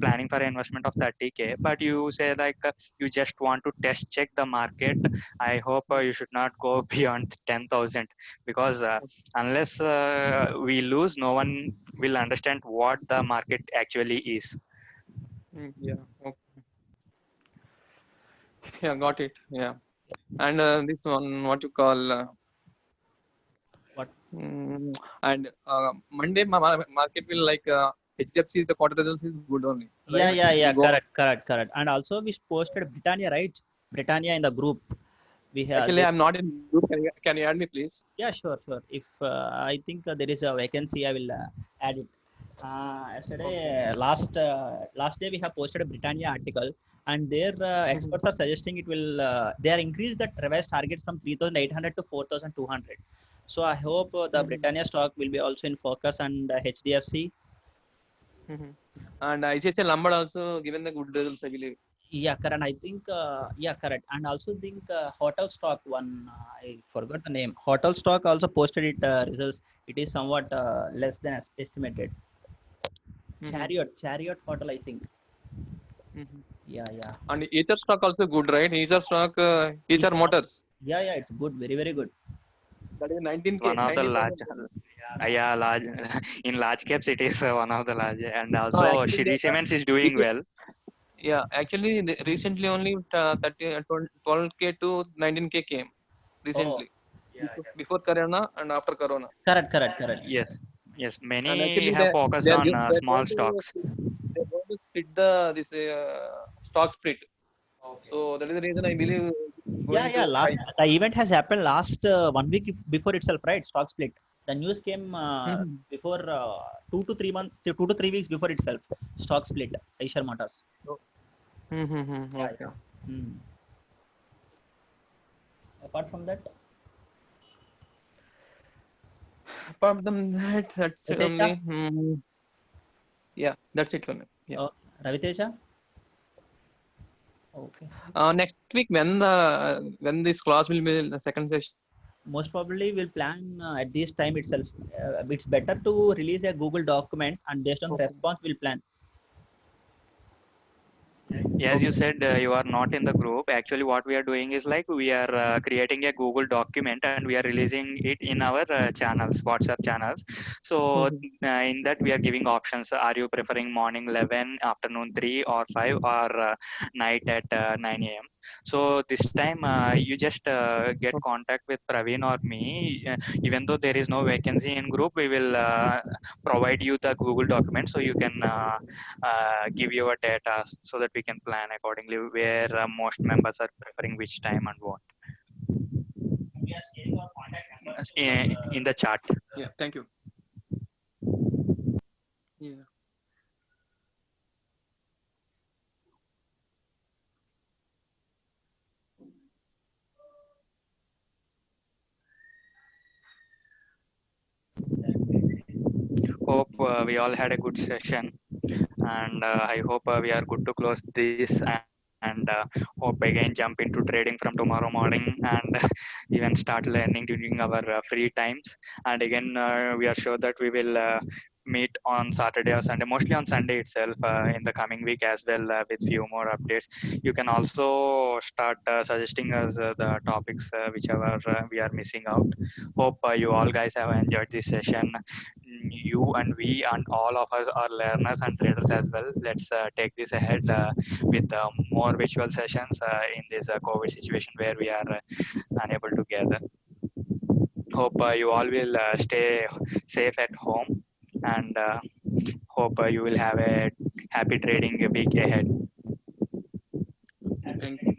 A: planning for an investment of 30K. But you say like you just want to test check the market. I hope you should not go beyond 10,000, because unless we lose, no one will understand what the market actually is.
F: Yeah. Okay. Yeah, got it. Yeah. And this one, what you call,
D: What?
F: and Monday market will like HDFC, the quarter results is good only,
D: Yeah,
F: right?
D: yeah, yeah.
F: Will go.
D: Correct. And also we posted Britannia, right? Britannia in the group. We have
F: Actually,
D: they,
F: I'm not in group. Can you add me, please?
D: yeah, sure. If I think there is a vacancy, I will add it. Yesterday, last day we have posted a Britannia article, and their experts are suggesting it will. They are increased the revised targets from 3,800 to 4,200. So I hope the Britannia stock will be also in focus, and HDFC.
F: And ICICI Lombard also given the good results, I believe.
D: Yeah, correct. I think, yeah, correct. And also think hotel stock one, I forgot the name. Hotel stock also posted it results. It is somewhat less than estimated. Chariot Hotel, I think. Yeah.
F: And Ether stock also good, right? Ether stock, Ether Motors.
D: Yeah, it's good. Very good.
F: That is 19K,
A: One of the
F: 19,000.
A: large, yeah, large in large caps, it is one of the large, and
F: No,
A: also
F: actually,
A: Shri Cements is doing well.
F: yeah, actually, recently only 30, 12K to 19K came
D: Oh,
F: recently. Before Corona and after Corona.
D: correct.
A: Yes,
F: And
A: many
F: actually,
A: have focused
F: they are
A: on
F: they're
A: small
F: going to
A: stocks.
F: they're going to split the this stock split. So that is the reason I believe it's going
D: Yeah.
F: to
D: Last
F: high.
D: the event has happened last 1 week before itself, right? Stock split. The news came before 2 to 3 months, 2 to 3 weeks before itself. Stock split. Eicher Motors.
F: Okay.
D: Yeah. Hmm. Apart from that,
F: Apart from that, that's it
D: Raviteja.
F: only. Yeah, that's it only. Yeah.
D: Oh, Raviteja. Okay.
F: Next week when this class will be the second session.
D: Most probably we'll plan at this time itself. It's better to release a Google document, and based on the
F: Okay.
D: response we'll plan.
A: As you said, you are not in the group. Actually, what we are doing is like we are creating a Google document and we are releasing it in our channels, WhatsApp channels. So in that we are giving options. Are you preferring morning 11, afternoon 3 or 5, or night at 9 a.m.? So this time you just get contact with Praveen or me. Even though there is no vacancy in group, we will provide you the Google document so you can give your data so that we can plan accordingly where most members are preferring which time and what.
D: We are sharing our contact numbers
A: In the chat.
F: Yeah. Thank you. Yeah.
A: Hope we all had a good session, and I hope we are good to close this, and hope again jump into trading from tomorrow morning and even start learning during our free times. And again, we are sure that we will meet on Saturday or Sunday, mostly on Sunday itself, in the coming week as well, with few more updates. You can also start suggesting us the topics whichever we are missing out. Hope you all guys have enjoyed this session. You and we and all of us are learners and traders as well. Let's take this ahead with more virtual sessions in this COVID situation where we are unable to gather. Hope you all will stay safe at home, and hope you will have a happy trading week ahead.
F: Thank you.